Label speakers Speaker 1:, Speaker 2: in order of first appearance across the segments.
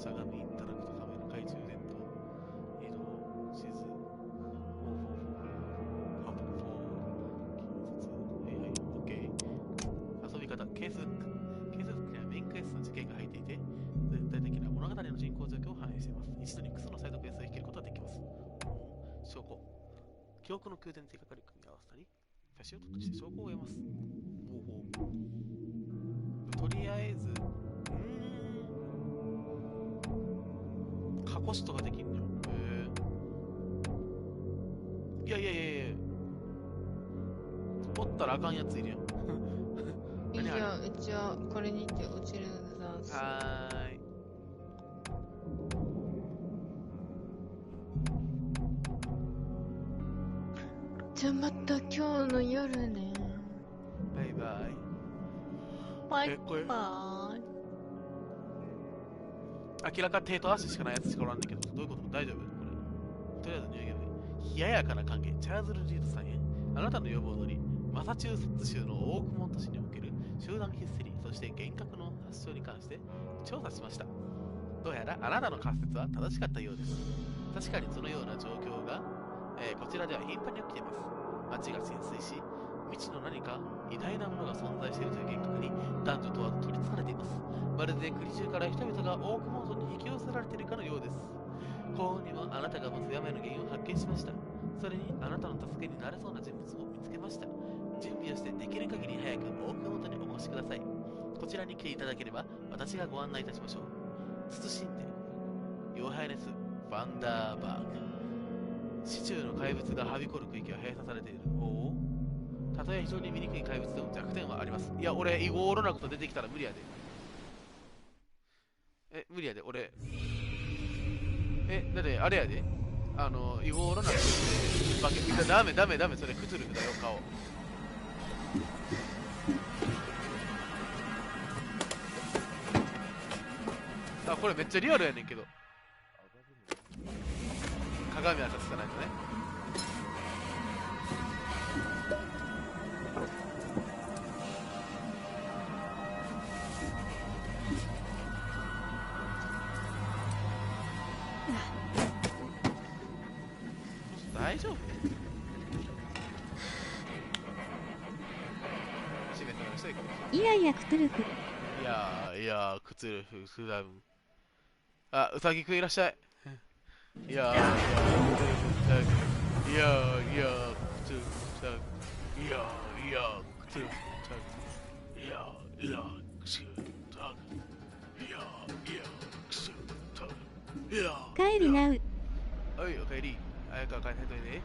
Speaker 1: しゃがみ、インタラクトカメラ、懐中電灯、移動、地図、遊び方、ケースブック。ケースブックにはメインクエストの事件が入っていて、全体的な物語の進行状況を反映しています。一度に複数のサイドクエストを引けることができます。証拠。記憶の宮殿手がかり組み合わせたり、写真を撮ったりして証拠を得ます。とりあえず、過去死とかできんのよ。いや。おったらあかんやついるやん。
Speaker 2: いや、うちはこれにて落ちるのざんす。
Speaker 1: はーい。
Speaker 2: じゃあまた今日の夜ね。
Speaker 1: バイバイ。
Speaker 2: バイバイ。
Speaker 1: 明らか手と足しかないやつしかおらんねんけど、どういうこと？大丈夫？これ。とりあえずニューゲームで。冷ややかな歓迎、チャーズル・リードさんへ。あなたの要望通り、マサチューセッツ州のオークモント市における集団ヒステリー、そして幻覚の発症に関して調査しました。どうやらあなたの仮説は正しかったようです。確かにそのような状況が、こちらでは頻繁に起きています。街が浸水し、未知の何か偉大なものが存在しているという幻覚に男女問わず取り憑かれています。まるで国中から人々がオークモントに引き寄せられているかのようです。幸運にもあなたが持つ病の原因を発見しました。それにあなたの助けになれそうな人物を見つけました。準備をしてできる限り早くオークモントにお越しください。こちらに来ていただければ私がご案内いたしましょう。慎んで、ヨハイネス・ファンダーバーグ。市中の怪物がはびこる区域は閉鎖されている。おお。たとえ非常に見にくい怪物でも弱点はあります。いや、俺、イゴーロナクと出てきたら無理やで。無理やで、俺。だってあれやで。イゴーロナクって化け物。ダメ、それクトゥルフだよ、顔。あ、これめっちゃリアルやねんけど。鏡はさせないとね。大丈夫？
Speaker 3: いやクトゥルフ。
Speaker 1: いやクトゥルフ普段。あ、うさぎくんいらっしゃい。いやクトゥルフいやクトゥルフいやクトゥルフいやクトゥルフいや
Speaker 3: 帰りなう。
Speaker 1: おい、おかえり。早く帰ってといて。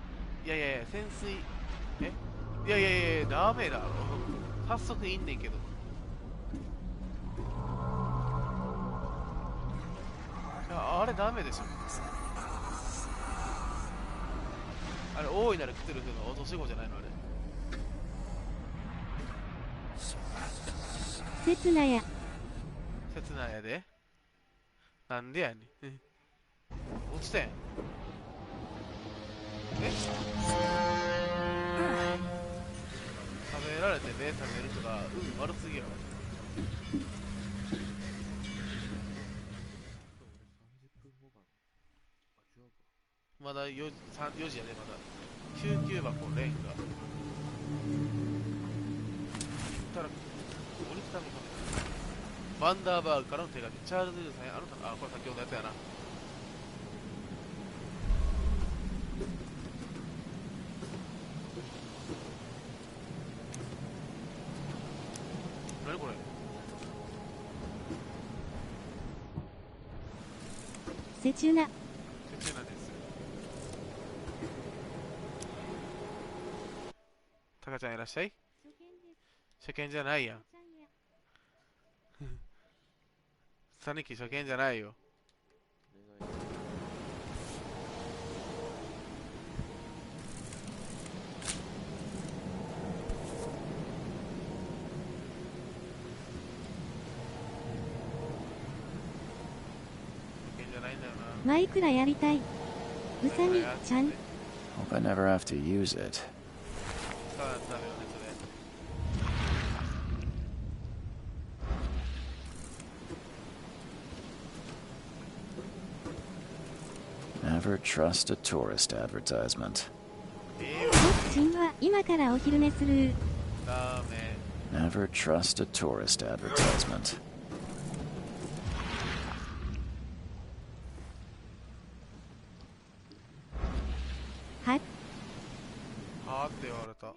Speaker 1: いや潜水。いやダメだろ。早速いんねんけど。あれダメでしょ。あれ大いなるクトゥルフの落とし子じゃないのあれ。
Speaker 3: 刹那や
Speaker 1: でなんでやねん。落ちたやん。食べられて目覚めるとか悪すぎやろ。まだ 4時やね。まだ救急箱レンガたら折りたたみかバンダーバーグからの手紙。チャールズ・ルーさんへあなたの、これ先ほどのやつやな。何これ。
Speaker 3: セチュナです。
Speaker 1: タカちゃんいらっしゃい。初見じゃないやん。サニキ初見じゃないよ。
Speaker 3: マイクラやりたい。うさぎちゃん。
Speaker 4: Hope I never have to use it.
Speaker 1: こ
Speaker 4: Never trust a tourist advertisement.
Speaker 3: 僕ちんは今からお昼寝する。
Speaker 1: ダメ。
Speaker 4: Never trust a tourist advertisement.
Speaker 3: は
Speaker 1: はあって言われた。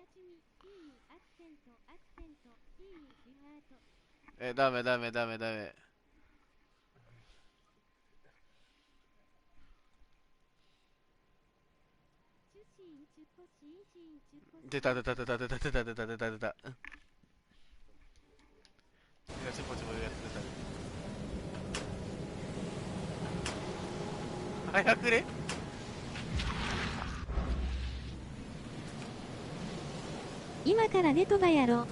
Speaker 1: ダメダメダメダメ。出た出た出た出た出た出た出た出た出た。いや、ちょこちょこやってた。早くね。
Speaker 3: 今からネトバやろ。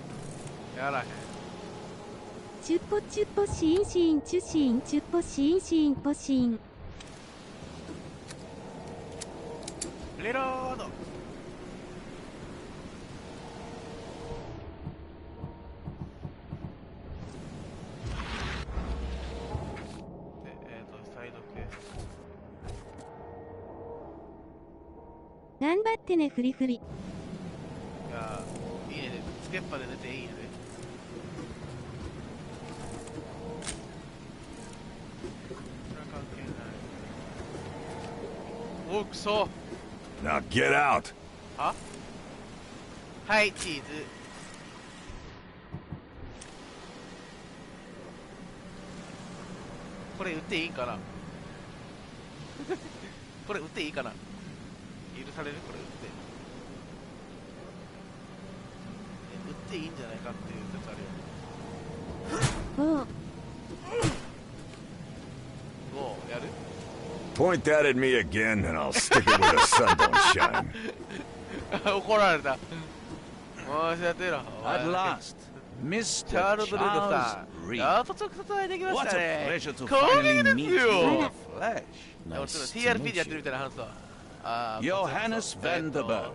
Speaker 1: やらへん。
Speaker 3: チュッポチュッポシーンシーンチュシーンチュッポシーンシーンポシーン。
Speaker 1: レロード。サイドクエスト。
Speaker 3: 頑張ってねフリフリ。
Speaker 1: いやー、いいね。つけっぱで寝ていいんやで。それは関係ない。お、くそ。
Speaker 5: Now get out!
Speaker 1: は？はい、チーズ。これ売っていいかなこれ売っていいかな、許されるこれ売っていいんじゃないかっていう説あるよ。
Speaker 3: おう。
Speaker 1: おう、やる
Speaker 5: Point that at me again, and I'll stick it where the sun don't shine.
Speaker 1: 怒られた。申し訳ない。
Speaker 6: At last,
Speaker 1: チ
Speaker 6: Mr.
Speaker 1: ャールズ・ルークさ
Speaker 6: Charles
Speaker 1: ん。
Speaker 6: Reed.
Speaker 1: やっと直接会いできまし
Speaker 6: What
Speaker 1: た
Speaker 6: a
Speaker 1: ね。
Speaker 6: pleasure to
Speaker 1: 攻
Speaker 6: finally
Speaker 1: 撃です
Speaker 6: meet you
Speaker 1: よ。
Speaker 6: in the flesh.
Speaker 4: Nice to
Speaker 1: TRP でやって
Speaker 4: meet
Speaker 1: るみたいな話だ。あー、
Speaker 6: Johannes Vanderberg,
Speaker 1: ヨ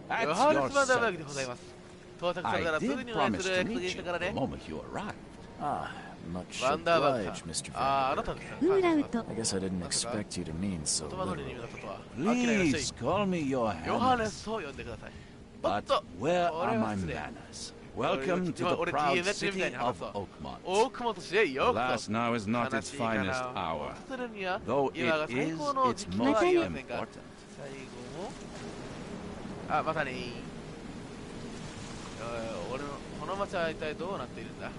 Speaker 6: at
Speaker 1: ハネ
Speaker 6: your
Speaker 1: ス・バンダーバーグでござい
Speaker 6: service.
Speaker 1: ます。到着された
Speaker 6: I
Speaker 1: らすぐ
Speaker 6: did
Speaker 1: にお会い
Speaker 6: promise
Speaker 1: する
Speaker 6: to
Speaker 1: 約束
Speaker 6: meet
Speaker 1: でした
Speaker 6: you
Speaker 1: から
Speaker 6: the
Speaker 1: ね。
Speaker 6: moment you arrived.
Speaker 4: Ah, much
Speaker 1: バンダーバーグ
Speaker 4: obliged,
Speaker 1: さん。
Speaker 4: Mr.
Speaker 1: あー、あな
Speaker 4: Vanderberg.
Speaker 1: たですね。
Speaker 3: ウーラウト。
Speaker 4: I guess I didn't expect you to mean so
Speaker 1: 言葉通りに
Speaker 4: literally.
Speaker 1: 言うことは。あきらいらっしゃい
Speaker 6: Please call me
Speaker 1: ヨハネ
Speaker 6: Johannes.
Speaker 1: スを呼んでください。おっ
Speaker 6: But
Speaker 1: と、
Speaker 6: where
Speaker 1: これ
Speaker 6: are
Speaker 1: は
Speaker 6: my
Speaker 1: 失礼。
Speaker 6: manners? Welcome to the
Speaker 1: 俺
Speaker 6: proud
Speaker 1: DM やってるみたい
Speaker 6: city
Speaker 1: に話
Speaker 6: of
Speaker 1: すわ。
Speaker 6: Oakmont.
Speaker 1: 大熊本市へようこ
Speaker 6: Last
Speaker 1: そ。
Speaker 6: now is not
Speaker 1: 悲
Speaker 6: its
Speaker 1: しいか
Speaker 6: finest
Speaker 1: な。
Speaker 6: hour,
Speaker 1: するには
Speaker 6: though
Speaker 1: 今が
Speaker 6: it
Speaker 1: 最
Speaker 6: is
Speaker 1: 高の時
Speaker 6: its
Speaker 1: 期ではあ
Speaker 6: most
Speaker 1: りませんか。
Speaker 6: important.
Speaker 1: 最後も。あ、またねー。俺のこの街は一体どうなっているんだ。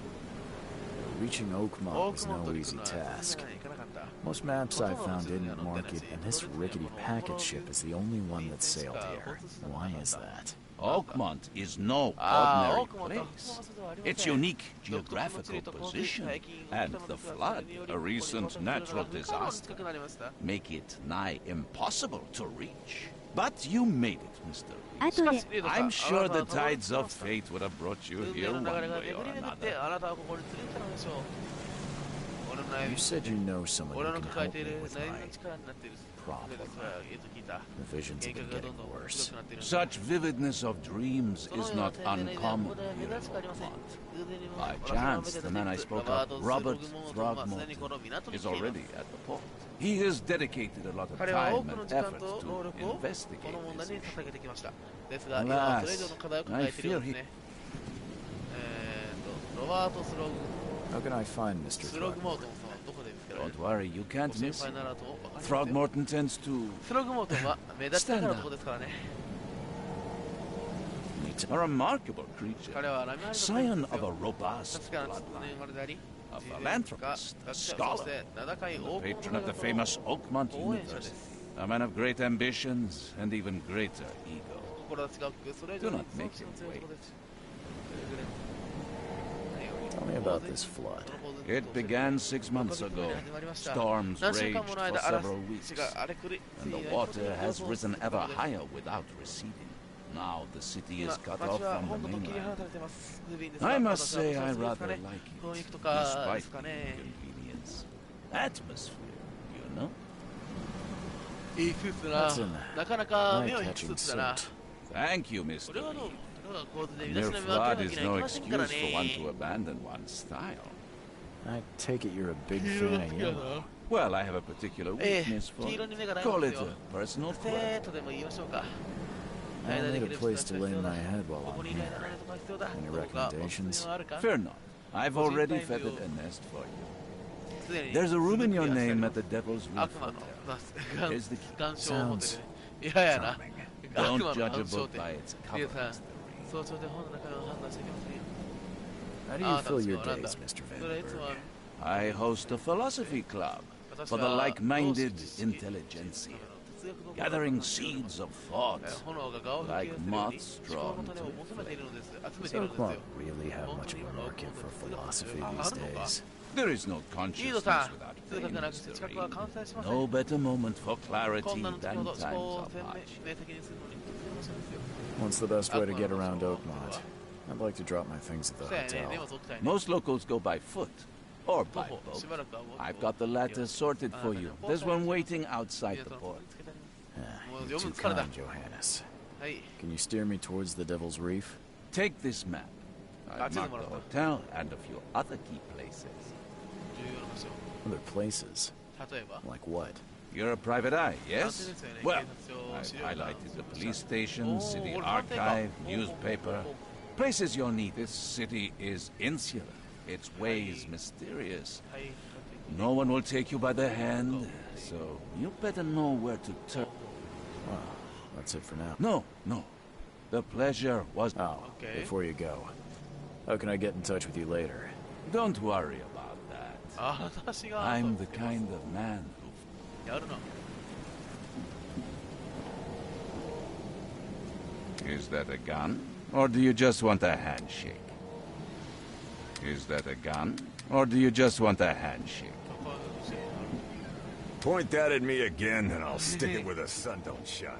Speaker 4: Reaching Oakmont
Speaker 1: 大
Speaker 4: was
Speaker 1: 熊
Speaker 4: no
Speaker 1: 本に
Speaker 4: easy
Speaker 1: 行くのは
Speaker 4: task.
Speaker 1: 行かなかった。
Speaker 4: Most maps I found didn't mark it, and this rickety packet ship is the only one that sailed here. Why is that?
Speaker 6: Oakmont is no
Speaker 1: ああ、
Speaker 6: ordinary
Speaker 1: 大熊本は
Speaker 6: place.
Speaker 1: そうではありません。
Speaker 6: Its unique geographical position and the flood, a recent natural disaster, make it nigh impossible to reach. But you made it, Mr.
Speaker 3: 後
Speaker 6: Reed.
Speaker 3: で
Speaker 6: I'm sure the tides of fate would have brought you
Speaker 1: 運命
Speaker 6: here
Speaker 1: の
Speaker 6: one
Speaker 1: 流れが
Speaker 6: way
Speaker 1: 巡
Speaker 6: or
Speaker 1: り巡って
Speaker 6: another.
Speaker 1: あなたはここに連れてきたのでしょう。俺の悩
Speaker 4: You
Speaker 1: み、
Speaker 4: said you know someone
Speaker 1: 俺
Speaker 4: who
Speaker 1: の
Speaker 4: can
Speaker 1: 抱え
Speaker 4: help
Speaker 1: て
Speaker 4: me
Speaker 1: いる
Speaker 4: with
Speaker 1: 悩み
Speaker 4: my
Speaker 1: の力になっている。
Speaker 4: problem.
Speaker 1: 聞いた。
Speaker 4: The visions
Speaker 1: 幻
Speaker 4: have
Speaker 1: 覚
Speaker 4: been
Speaker 1: がどん
Speaker 4: getting
Speaker 1: どんひど
Speaker 4: worse.
Speaker 1: くなっている。
Speaker 6: Such vividness of dreams
Speaker 1: その
Speaker 6: is
Speaker 1: ような
Speaker 6: not
Speaker 1: 天然な
Speaker 6: uncommon
Speaker 1: ここでは
Speaker 6: here
Speaker 1: 珍
Speaker 6: in
Speaker 1: しくありません。
Speaker 6: Oakmont.
Speaker 1: 偶然にも
Speaker 6: By
Speaker 1: 私の
Speaker 6: chance, the man I spoke of, Robert
Speaker 1: す
Speaker 6: Throgmorton,
Speaker 1: でにこの港に
Speaker 6: is
Speaker 1: 来ています
Speaker 6: already at the port. He has dedicated a lot of
Speaker 1: 彼は多
Speaker 6: time
Speaker 1: くの
Speaker 6: and
Speaker 1: 時間
Speaker 6: effort
Speaker 1: と労
Speaker 6: to
Speaker 1: 力をこ
Speaker 6: investigate
Speaker 1: の問
Speaker 6: this
Speaker 1: 題に
Speaker 6: issue.
Speaker 1: 捧げてきました。ですが、今はそれ以上の課題を抱えているようですね。ロバート・スログ、
Speaker 4: How can I find Mr.
Speaker 1: スログモー
Speaker 4: Throckmorton?
Speaker 1: トンさんはどこで見つけられる
Speaker 6: Don't worry, you
Speaker 1: ご
Speaker 6: can't
Speaker 1: 心
Speaker 6: miss
Speaker 1: 配
Speaker 6: him.
Speaker 1: ならと分かりません。
Speaker 6: Throgmorton tends to
Speaker 1: スログモートンは目立ちたがるところですからね。
Speaker 6: meet a remarkable creature,
Speaker 1: 彼は波ありの
Speaker 6: scion
Speaker 1: です
Speaker 6: of a
Speaker 1: よ。
Speaker 6: robust
Speaker 1: 確かな知の
Speaker 6: bloodline,
Speaker 1: 生まれであり、
Speaker 6: a
Speaker 1: 人生
Speaker 6: philanthropist,
Speaker 1: 学
Speaker 6: a
Speaker 1: 者、そ
Speaker 6: scholar,
Speaker 1: して名高い
Speaker 6: the
Speaker 1: 王
Speaker 6: patron of the
Speaker 1: 国
Speaker 6: famous Oakmont
Speaker 1: 応援者で
Speaker 6: University,
Speaker 1: す。
Speaker 6: a man of great ambitions and even greater ego.
Speaker 1: 志がくそれ以上
Speaker 6: Do
Speaker 1: に
Speaker 6: not make
Speaker 1: その強いところです。
Speaker 4: Tell me about this flood.
Speaker 6: It began 6 months ago. Storms
Speaker 1: 何週
Speaker 6: raged
Speaker 1: 間もの
Speaker 6: for
Speaker 1: 間、
Speaker 6: several weeks,
Speaker 1: 嵐が荒れ狂い、
Speaker 6: and the water has risen ever higher without receding. Now the city is cut
Speaker 1: 街
Speaker 6: off
Speaker 1: は
Speaker 6: from
Speaker 1: 本
Speaker 6: the
Speaker 1: 土と切り離
Speaker 6: mainland.
Speaker 1: されてます。不憫ですが
Speaker 6: I must
Speaker 1: 私は
Speaker 6: say
Speaker 1: どう
Speaker 6: I
Speaker 1: するんですか
Speaker 6: rather
Speaker 1: ね
Speaker 6: like
Speaker 1: 雰囲
Speaker 6: it,
Speaker 1: 気とかで
Speaker 6: despite
Speaker 1: すか
Speaker 6: the
Speaker 1: ね。
Speaker 6: inconvenience. Atmosphere, you know?
Speaker 1: いいスーツ
Speaker 4: That's
Speaker 1: だ
Speaker 4: an
Speaker 1: な。なかなか目を引くス
Speaker 4: eye-catching
Speaker 1: ーツだな。
Speaker 4: suit.
Speaker 6: Thank you,
Speaker 1: こ
Speaker 6: Mr.
Speaker 1: れはどう
Speaker 6: Reed.
Speaker 1: これは構図で
Speaker 6: A
Speaker 1: 身だし
Speaker 6: mere
Speaker 1: なみを開
Speaker 6: flood
Speaker 1: けな
Speaker 6: is
Speaker 1: きゃい
Speaker 6: no
Speaker 1: けませんから
Speaker 6: excuse for one to
Speaker 1: ね。
Speaker 6: abandon one's style.
Speaker 4: I take it you're a big
Speaker 1: 黄色
Speaker 4: fan
Speaker 1: が
Speaker 4: of
Speaker 1: 好きだ
Speaker 4: yellow.
Speaker 1: な。
Speaker 6: Well, I have a particular weakness for it. Call it a personal quirk.
Speaker 4: I'll need a place to lay my head while I'm here. Any recommendations?
Speaker 6: Fear not. I've already feathered a nest for you. There's a room in your name at the Devil's Roof Hotel. Here's the key.
Speaker 4: Sounds
Speaker 6: Charming. Don't judge a book by its cover.
Speaker 4: How do you fill your days, Mr. Vandenberg?
Speaker 6: I host a philosophy club for the like-minded intelligentsia, gathering seeds of thought like moths drawn to a flame.
Speaker 4: So won't really have much of a market for philosophy these days.
Speaker 6: There is no consciousness without pain, Mr. Reed. No better moment for clarity than times of hardship.
Speaker 4: What's the best way to get around Oakmont? I'd like to drop my things at the hotel.
Speaker 6: Most locals go by foot or by boat. I've got the latter sorted for you. There's one waiting outside the port.
Speaker 4: You're too kind, Johannes. Can you steer me towards the Devil's Reef?
Speaker 6: Take this map. I've marked the hotel and a few other key places.
Speaker 4: Other places? Like what?
Speaker 6: You're a private eye, yes? Well, I've highlighted the police station, city archive, newspaper. Places you'll need. This city is insular. Its ways mysterious. No one will take you by the hand, so you better know where to turn.
Speaker 4: Well, that's it for now.
Speaker 6: No. The pleasure was...
Speaker 4: Oh, before you go. How can I get in touch with you later?
Speaker 6: Don't worry about that. I'm the kind of man who... Is that a gun? Or do you just want a handshake? Is that a gun? Or do you just want a handshake?
Speaker 5: Point that at me again, and I'll stick it where the sun don't shine.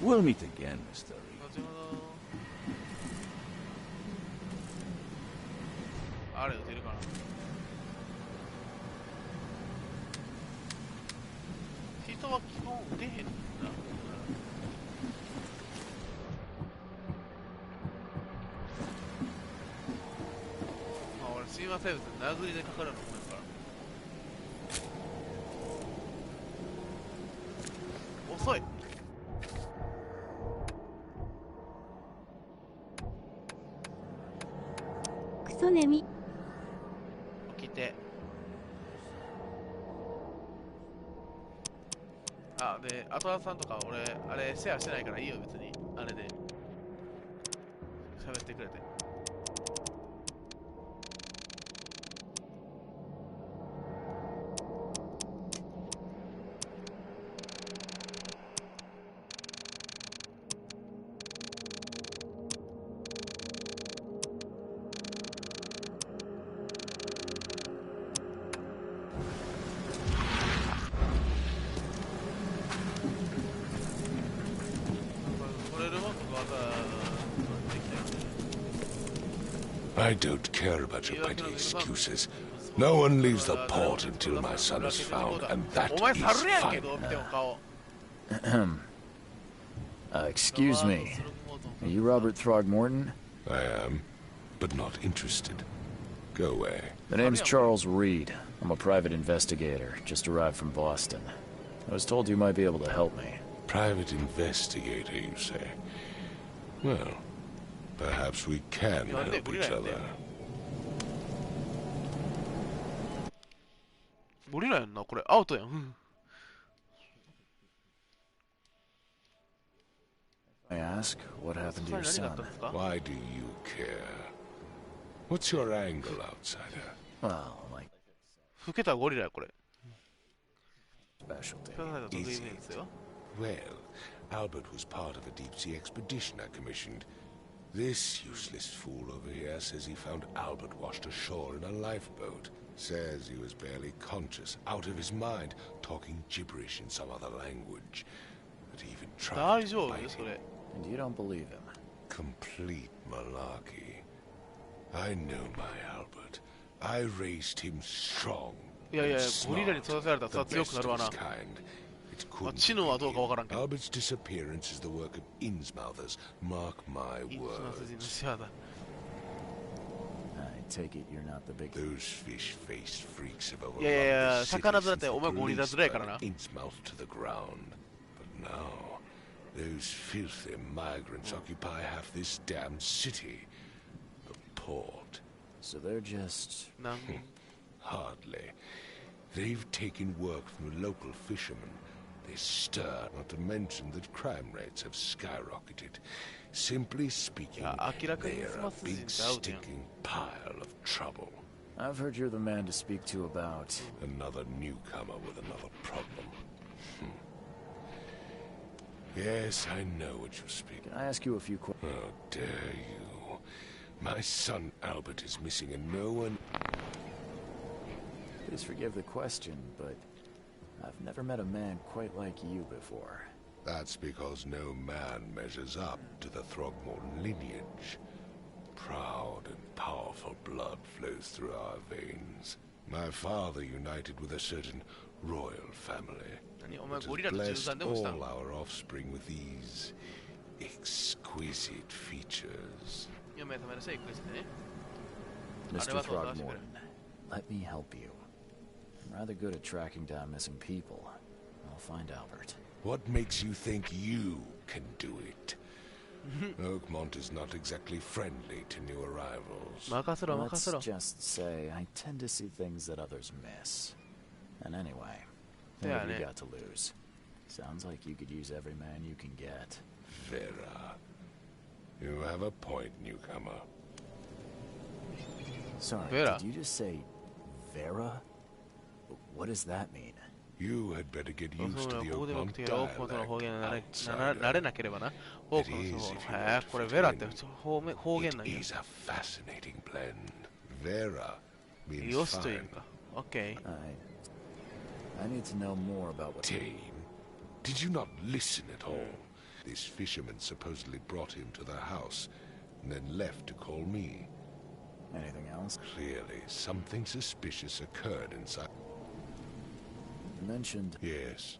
Speaker 6: We'll meet again, Mr. Reed.
Speaker 1: あれ打てるかな。人は基本打てへんな。まあ俺すいません、殴りでかかるのごめんから。遅い。
Speaker 3: クソネミ。
Speaker 1: 起きて。あ、で、アトラさんとか俺、あれシェアしてないからいいよ、別に。あれで。喋ってくれて。
Speaker 7: I don't care about your petty excuses. No one leaves the port until my son is found, and that is fine.
Speaker 4: Excuse me. Are you Robert Throgmorton?
Speaker 7: I am, but not interested. Go away.
Speaker 4: The name's Charles Reed. I'm a private investigator, just arrived from Boston. I was told you might be able to help me.
Speaker 7: Private investigator, you say? Well, perhaps we can help each other.
Speaker 1: ゴリラやんな、これアウトやん。
Speaker 4: I ask, what happened to your son?
Speaker 7: Why do you care? What's your angle, outsider?
Speaker 4: Well, like
Speaker 1: 老けたゴリラやこれ。
Speaker 4: specialty.
Speaker 7: Is it? Well, Albert was part of a deep-sea expedition I commissioned. This useless fool over here says he found Albert washed ashore in a lifeboat. Says he was barely conscious, out of his mind, talking gibberish in some other language. But he even tried to bite him.
Speaker 4: And you don't believe him?
Speaker 7: Complete malarkey. I know my Albert. I raised him strong.
Speaker 1: いやいや、
Speaker 7: and
Speaker 1: ゴリラに
Speaker 7: smart,
Speaker 1: 育てられたら
Speaker 7: the
Speaker 1: それは強
Speaker 7: best
Speaker 1: くなる
Speaker 7: of
Speaker 1: わ
Speaker 7: his
Speaker 1: な。
Speaker 7: kind. It
Speaker 1: まあ
Speaker 7: couldn't
Speaker 1: 知能はどうかわからんけど。
Speaker 7: Albert's disappearance is the work of Innsmouthers. Mark my
Speaker 1: インスナス人の
Speaker 7: words.
Speaker 1: シアだ。
Speaker 4: I take it you're not the big...
Speaker 7: Those fish-faced freaks have overrun
Speaker 1: いやいやいや、
Speaker 7: the city
Speaker 1: 魚面っ
Speaker 7: since
Speaker 1: て
Speaker 7: the
Speaker 1: お前ゴリラ
Speaker 7: police
Speaker 1: 面やからな。
Speaker 7: burned Innsmouth to the ground. But now, those filthy migrants occupy half this damn city. The port.
Speaker 4: So they're just...
Speaker 1: なん
Speaker 7: Hardly. They've taken work from the local fishermen. They stir, not to mention that crime rates have skyrocketed. Simply speaking,
Speaker 1: いや、明らかに
Speaker 7: they're
Speaker 1: ス
Speaker 7: a
Speaker 1: マス人
Speaker 7: big
Speaker 1: と会うてん。
Speaker 7: stinking pile of trouble.
Speaker 4: I've heard you're the man to speak to about...
Speaker 7: Another newcomer with another problem. Yes, I know what you're speaking.
Speaker 4: Can I ask you a few questions?
Speaker 7: How dare you? My son Albert is missing and no one...
Speaker 4: Please forgive the question, but I've never met a man quite like you before.
Speaker 7: That's because no man measures up to the Throgmorton lineage. Proud and powerful blood flows through our veins. My father united with a certain royal family.
Speaker 1: 何お前
Speaker 7: It
Speaker 1: ゴ
Speaker 7: has
Speaker 1: リラと中
Speaker 7: blessed
Speaker 1: 間でもした
Speaker 7: all
Speaker 1: ん？
Speaker 7: our offspring with these exquisite features.
Speaker 1: 読めためなさい、クイズでね。
Speaker 4: Mr. Throgmorton, let me help you. I'm rather good at tracking down missing people. I'll find Albert.
Speaker 7: What makes you think you can do it? Oakmont is not exactly friendly to new arrivals.
Speaker 1: 任せろ、任せ
Speaker 4: Let's
Speaker 1: ろ。
Speaker 4: just say I tend to see things that others miss. And anyway, what
Speaker 1: Yeah,
Speaker 4: have you
Speaker 1: yeah.
Speaker 4: got to lose? Sounds like you could use every man you can get.
Speaker 7: Vera. You have a point, newcomer.
Speaker 4: Sorry,
Speaker 1: Vera.
Speaker 4: did you just say Vera? What does that mean?
Speaker 7: You had better get
Speaker 1: そう
Speaker 7: used
Speaker 1: だ
Speaker 7: to the
Speaker 1: ここで目
Speaker 7: Oakmont
Speaker 1: 的が多くの方言に
Speaker 7: dialect.
Speaker 1: なれなければな。多くの
Speaker 7: It is
Speaker 1: そう。
Speaker 7: if you
Speaker 1: へ
Speaker 7: want
Speaker 1: え、
Speaker 7: to
Speaker 1: これ
Speaker 7: fit
Speaker 1: ベラって
Speaker 7: in.
Speaker 1: 方言
Speaker 7: It
Speaker 1: なんや。
Speaker 7: is a fascinating blend. Vera means
Speaker 1: よしという
Speaker 7: fine.
Speaker 1: か。オッケー。
Speaker 4: I need to know more about what...
Speaker 7: Tame, did you not listen at all? This fisherman supposedly brought him to the house and then left to call me.
Speaker 4: Anything else?
Speaker 7: Clearly, something suspicious occurred inside.
Speaker 4: You mentioned...
Speaker 7: Yes.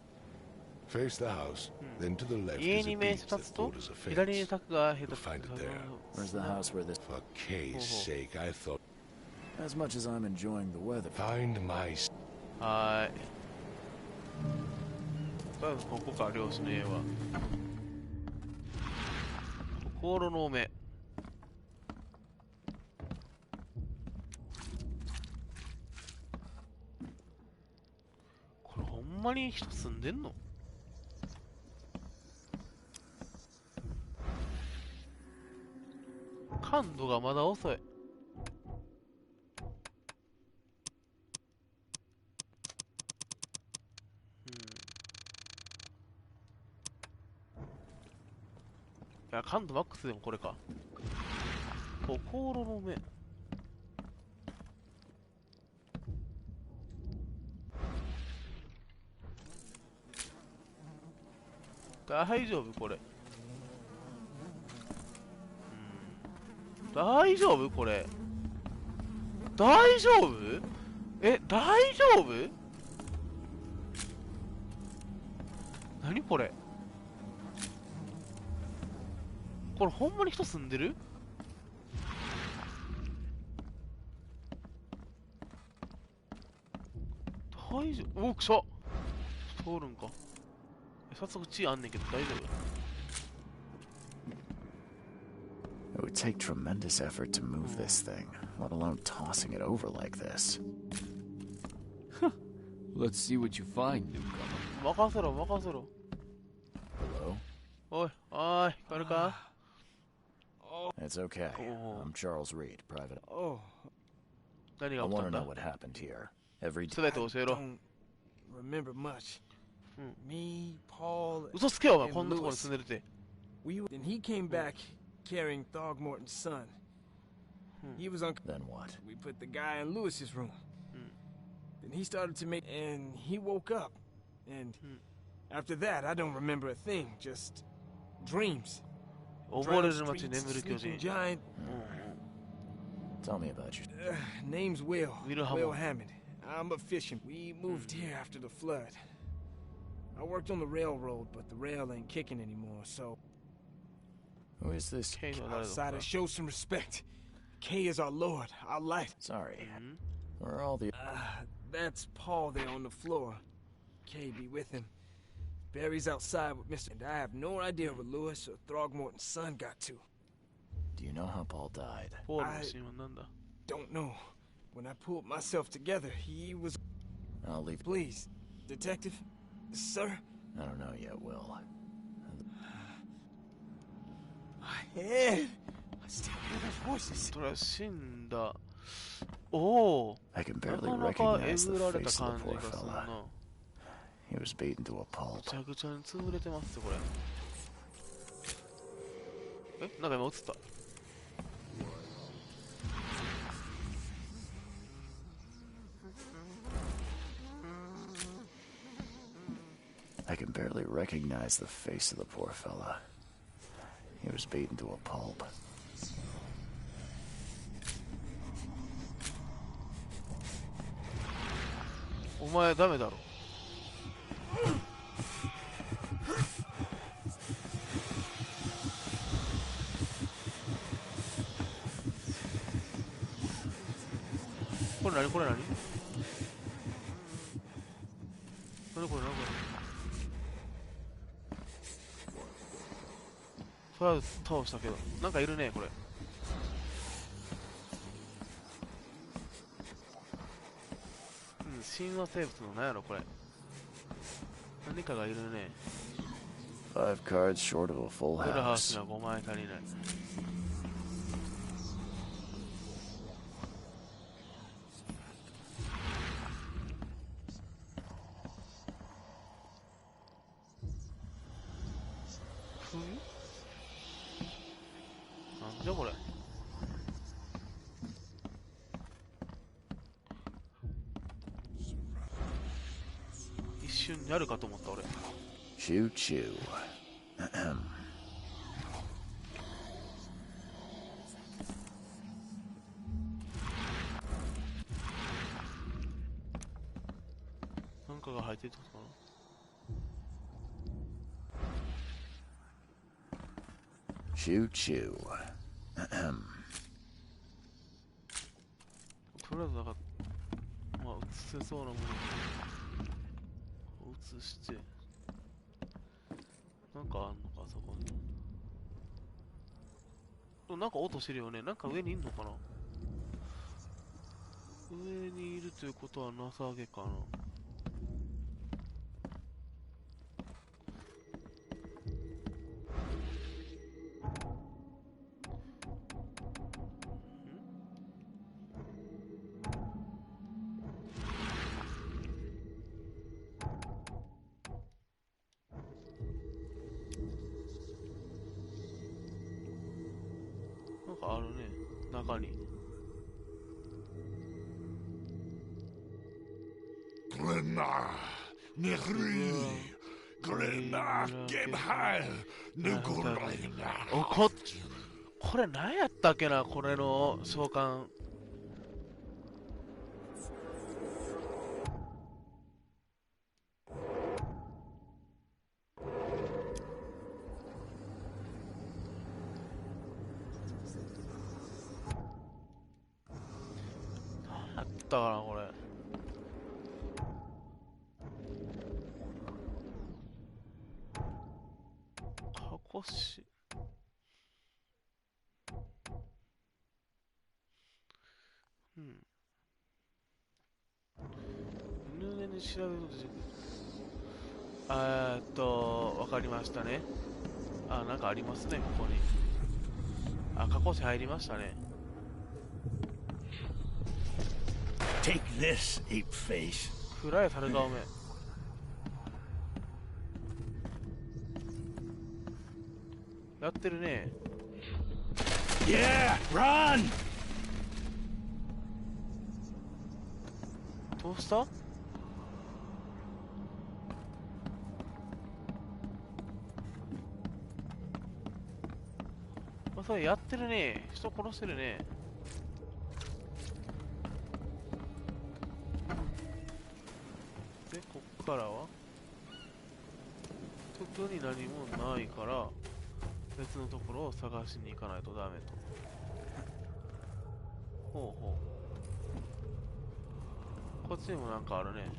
Speaker 7: Face the house, then to the left
Speaker 1: 家
Speaker 7: is a
Speaker 1: に面
Speaker 7: beach
Speaker 1: 接
Speaker 7: that
Speaker 1: つと
Speaker 7: borders a
Speaker 1: 左に
Speaker 7: fence.
Speaker 1: 柵が隔
Speaker 7: You'll find it there.
Speaker 4: Where's the house where this...
Speaker 7: For Kay's sake, I thought...
Speaker 4: As much as I'm enjoying the weather...
Speaker 7: Find my...
Speaker 1: はーい。まずここか、漁師の家は。心の目。これほんまに人住んでんの？感度がまだ遅い。いや、感度マックスでもこれか。心の目。大丈夫これ。大丈夫これ。大丈夫？え、大丈夫？何これ？これほんまに人住んでる？大丈夫？お、くしゃ！通るんか。早速血あんねんけど大丈夫？
Speaker 4: It would take tremendous effort to move this thing, let alone tossing it over like this.
Speaker 8: Let's see what you find, newcomer.
Speaker 1: 任せろ任せろ。
Speaker 4: Hello?
Speaker 1: おい、おい、聞こえるか？
Speaker 4: It's okay.
Speaker 1: Oh.
Speaker 4: I'm Charles Reed, private.
Speaker 1: 何
Speaker 4: I
Speaker 1: が起きた
Speaker 4: want
Speaker 1: ん
Speaker 4: to
Speaker 1: だ
Speaker 4: know？what happened here. Every day.
Speaker 1: すべて教えろ。
Speaker 9: Don't remember much. Me, Paul,
Speaker 1: 嘘つけよ、お前。こんなところに住んでるって。
Speaker 9: and he came back carrying Throgmorton's son. He was on.
Speaker 4: Then what?
Speaker 9: We put the guy in Lewis's room. Then he started to make, and he woke up. And after that, I don't remember a thing. Just dreams.
Speaker 1: 溺れ
Speaker 9: Drowned
Speaker 1: る街
Speaker 9: streets,
Speaker 1: 眠る巨
Speaker 9: sleeping
Speaker 1: 人。
Speaker 9: giant.
Speaker 4: Tell me about you.
Speaker 9: Name's Will.
Speaker 1: Will
Speaker 9: Will
Speaker 1: Hammond.
Speaker 9: Hammond. I'm a fisherman. We moved here after the flood. I worked on the railroad, but the rail ain't kicking anymore, so...
Speaker 4: Who is this?
Speaker 9: Outsider, show some respect. K is our lord, our light.
Speaker 4: Sorry. Where are all the...
Speaker 9: That's Paul there on the floor. K be with him. Barry's outside with Mr. And I have no idea where Lewis or Throgmorton's son got to.
Speaker 4: Do you know how Paul died?
Speaker 9: I don't know. When I pulled myself together, he was...
Speaker 4: I'll leave...
Speaker 9: Please, detective, sir?
Speaker 4: I don't know yet, Will.
Speaker 9: My head! I still hear those voices.
Speaker 1: それは死んだ。おお。
Speaker 4: I can
Speaker 1: な
Speaker 4: barely
Speaker 1: かなか
Speaker 4: recognize
Speaker 1: え
Speaker 4: the
Speaker 1: ぐられた
Speaker 4: face of
Speaker 1: 感
Speaker 4: the
Speaker 1: じ
Speaker 4: poor
Speaker 1: がする
Speaker 4: fella.
Speaker 1: な。
Speaker 4: He was beaten to a
Speaker 1: ぐ
Speaker 4: pulp.
Speaker 1: ちゃぐちゃに潰れてますよこれ。え、なんか今映った。
Speaker 4: I can barely recognize the face of the poor fella. He was beaten to a pulp.
Speaker 1: お前ダメだろ。これ何これ何？何これ何これ？それは倒したけど、なんかいるねこれ。神話生物の何やろこれ。何かがいるね。
Speaker 4: 5 cards short of a full
Speaker 1: フルハウス
Speaker 4: house.
Speaker 1: には5枚足りない。なんじゃこれ。一瞬にあるかと思った俺。
Speaker 4: Choo choo.
Speaker 1: なんかが入ってるってことかな。
Speaker 4: Choo choo.
Speaker 1: とりあえずなんかまあ映せそうなものを映してなんかあんのかそこに。なんか音してるよね。なんか上にいんのかな。上にいるということはなさげかな。なんかあるね、中に。
Speaker 7: Grenna, Nehri, Grenna, Gebhal, Nugurina.
Speaker 1: これ何やったっけな、これの召喚。何やったかな、これ。過去し。入念に調べると出てくる。わかりましたね。あ、なんかありますね、ここに。あ、過去詞入りましたね。
Speaker 5: Take this, ape face.
Speaker 1: 暗い猿顔目。やってるね。
Speaker 5: Yeah, run!
Speaker 1: どうした？あ、それやってるね。人殺してるね。からは特に何もないから別のところを探しに行かないとダメと。ほうほう。こっちにもなんかあるね。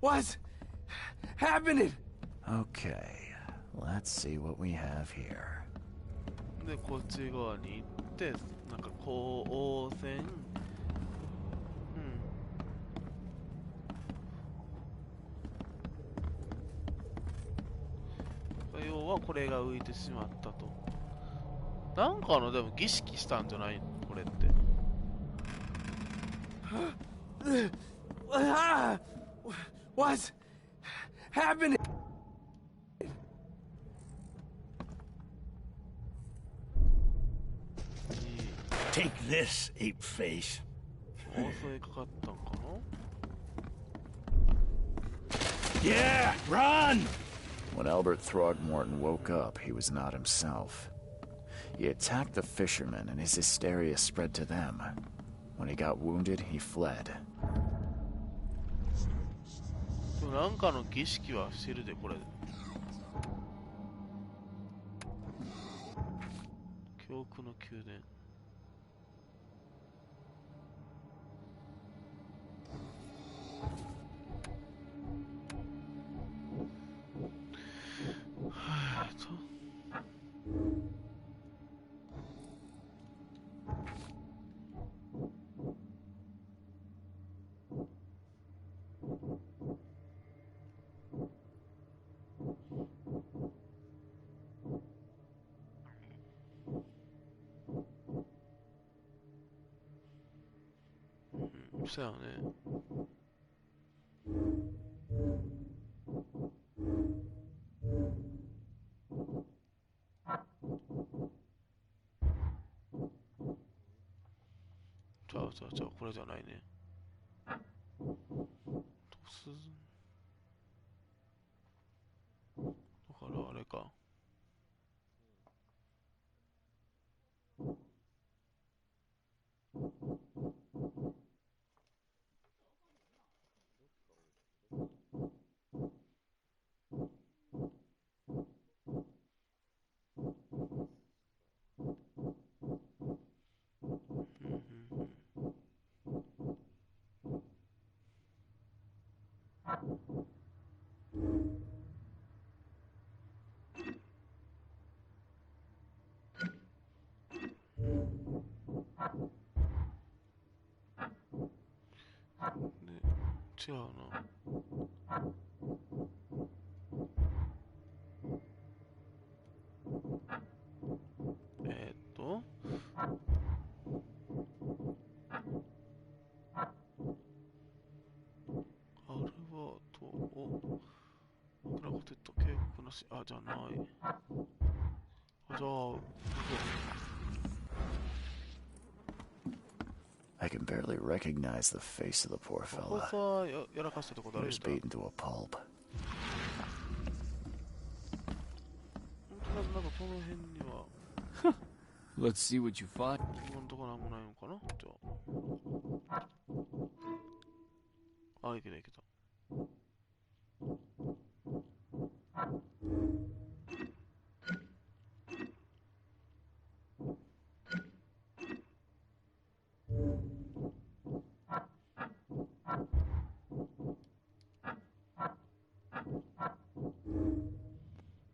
Speaker 9: What's happening?
Speaker 4: Okay, let's see what we have here.
Speaker 1: で、こっち側に行って、なんか光線。要はこれが浮いてしまったと。なんかでも儀式したんじゃないこれって。
Speaker 9: What's happening?
Speaker 5: Take this, ape face.
Speaker 1: 襲いかかったんかな
Speaker 5: Yeah, run!
Speaker 4: When Albert Throgmorton woke up, he was not himself. He attacked the fishermen, and his hysteria spread to them. When he got wounded, he fled.
Speaker 1: なんかの儀式はしてるで、これ。教区の宮殿。そうやね。じゃあこれじゃないね。だからあれか。違うな。アルバートをクラコテッド警告なし。あ、じゃない。じゃあ、
Speaker 4: I can barely recognize the face of the poor fella. He was beaten to a pulp.
Speaker 8: Let's see what you find.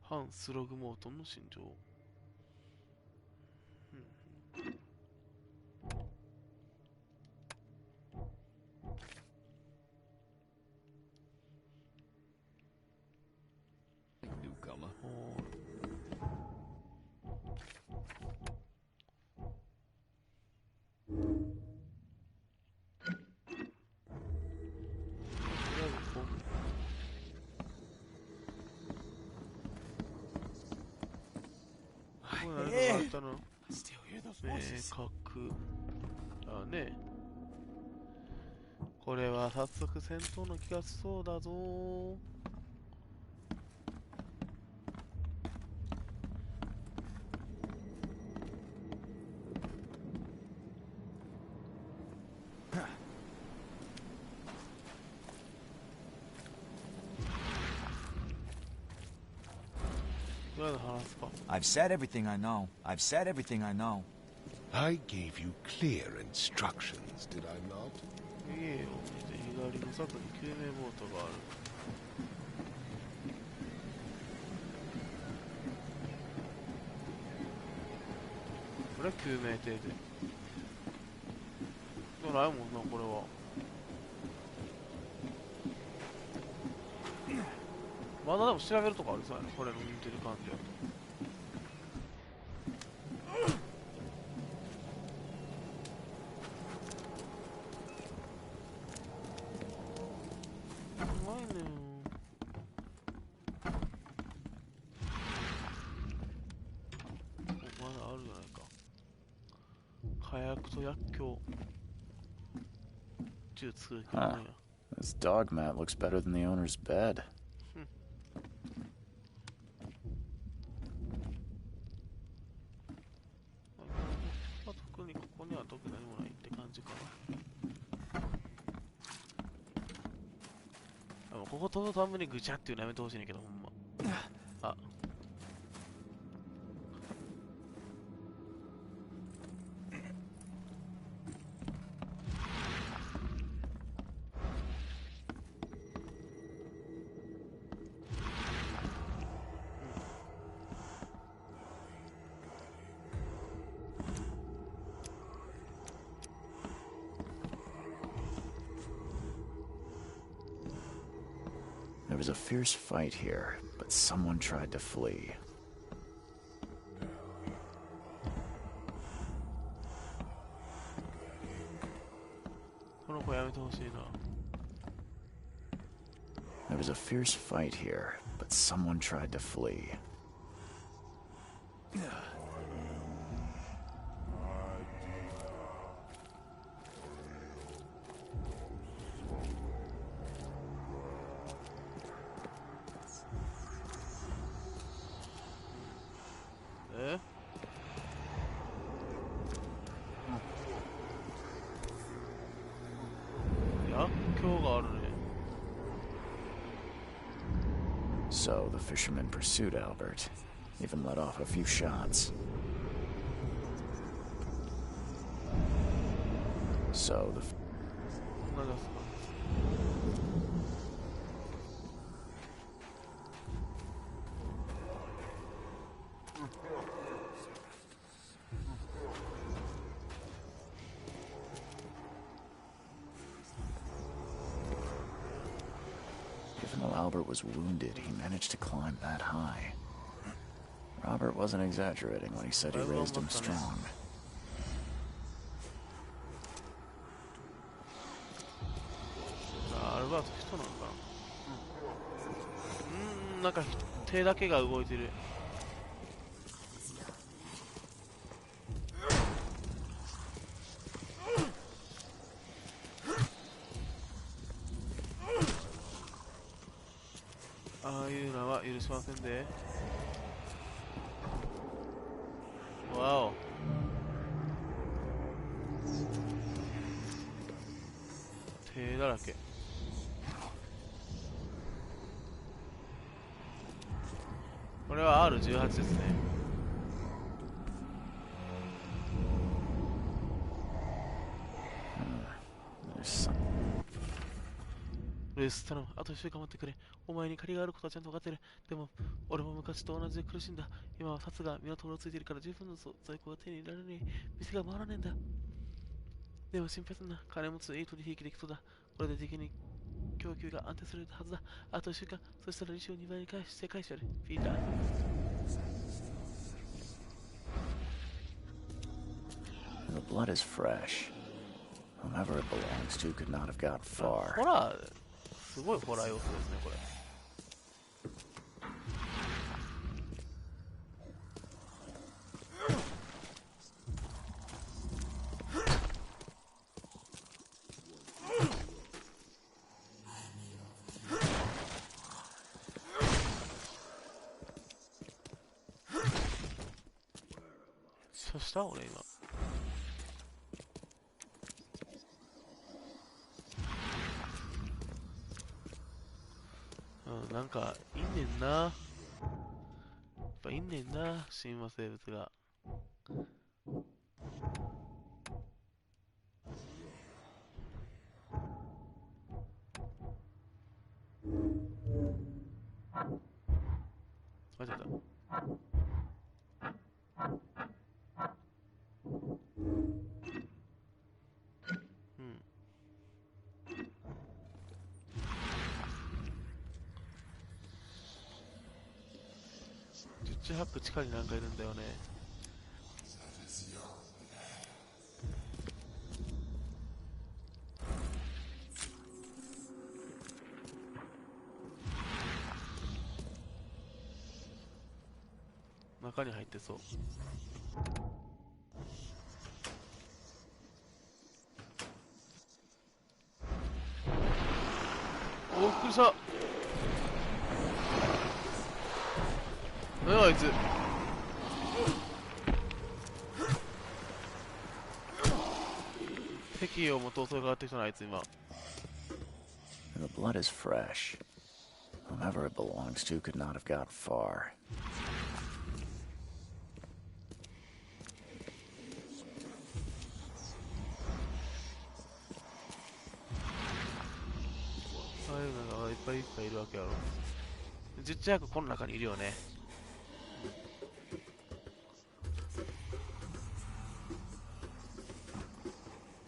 Speaker 1: 反スログモートンの心情。
Speaker 8: Newcomer.
Speaker 1: あね。これは早速戦闘の気がしそうだぞー。
Speaker 10: I've said everything I know. I've said everything I know.
Speaker 7: I gave you clear instructions, did I not?
Speaker 1: 家を見て左の柵に救命ボートがある。これは救命艇で。でもないもんな、これは。まだでも調べるとこあるさね、これの見てる感じだと。
Speaker 4: Huh. This dog mat looks better than the owner's bed. There was a fierce fight here, but someone tried to flee. There was a fierce fight here, but someone tried to flee. So the fisherman pursued Albert, even let off a few shots. So the Albert was wounded, he managed to climb that high. Robert wasn't exaggerating when he said he raised him strong.
Speaker 1: Wow. 手だらけ。これは R18 ですね。ルイス、頼む。あと1週間待ってくれ。お前に借りがあることはちゃんと分かってる。でも、俺も昔と同じで苦しんだ。今は札が港をついているから十分の在庫が手に入れられねえ。店が回らねえんだ。でも心配すんな。金持ちといい取引できそうだ。これで時期に供給が安定するはずだ。あと1週間、そしたら利子を2倍に返してやる。ピーター。
Speaker 4: The blood is fresh. Whomever it belongs to could not have got far.
Speaker 1: ホラー、すごいホラー要素ですね、これ。そした俺今。なんかいいねんな。やっぱいんねんな、神話生物が。間違えた。うん。十中八九地下になんかいるんだよね。中に入ってそう。お、びっくりした。何やあいつ。敵をもと襲いかかってきたなあいつ今。
Speaker 4: The blood is fresh. Whomever it belongs to could not have got far.
Speaker 1: いっぱいいっぱいいるわけやろ。十中八九この中にいるよね。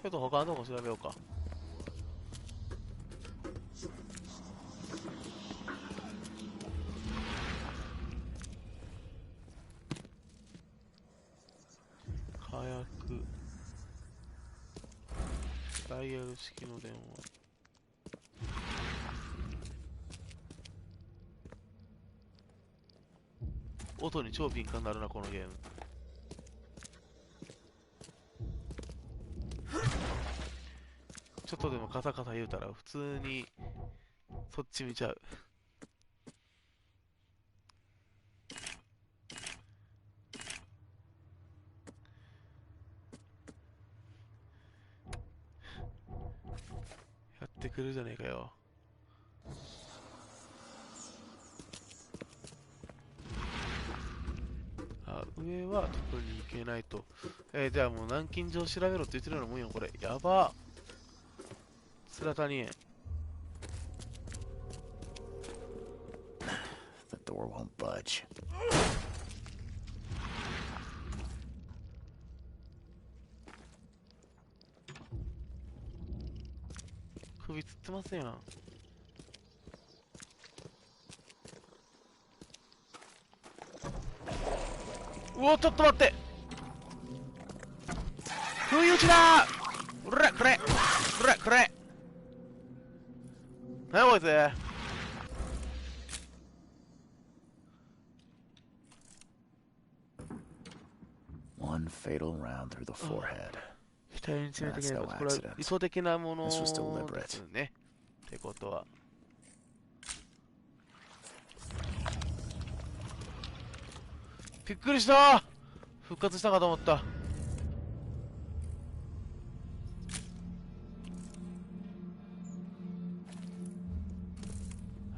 Speaker 1: ちょっと他のとこ調べようか。火薬、ダイヤル式の電話。音に超敏感になるなこのゲーム。ちょっとでもカタカタ言うたら普通にそっち見ちゃう。やってくるじゃねえかよ。上は特に行けないと。じゃあもう南京錠調べろって言ってるようなもんよこれ。やば。スラタニエン。
Speaker 4: The door won't budge.
Speaker 1: 首つってますやん。うお、ちょっと待って。不意打ちだー。うらくれうらくれ。何やこいつ。
Speaker 4: One fatal round through the forehead.
Speaker 1: 額に致命的なやつ。これは理想的なものですね。ってことは。びっくりした。復活したかと思った。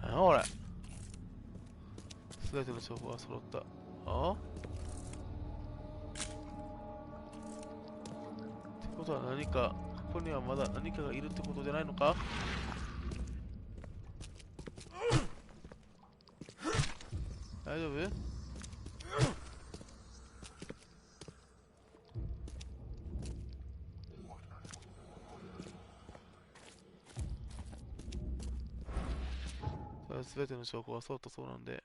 Speaker 1: 何これ。すべての証拠が揃った。あってことは何か、ここにはまだ何かがいるってことじゃないのか。大丈夫？すべての証拠はそうとそうなんで、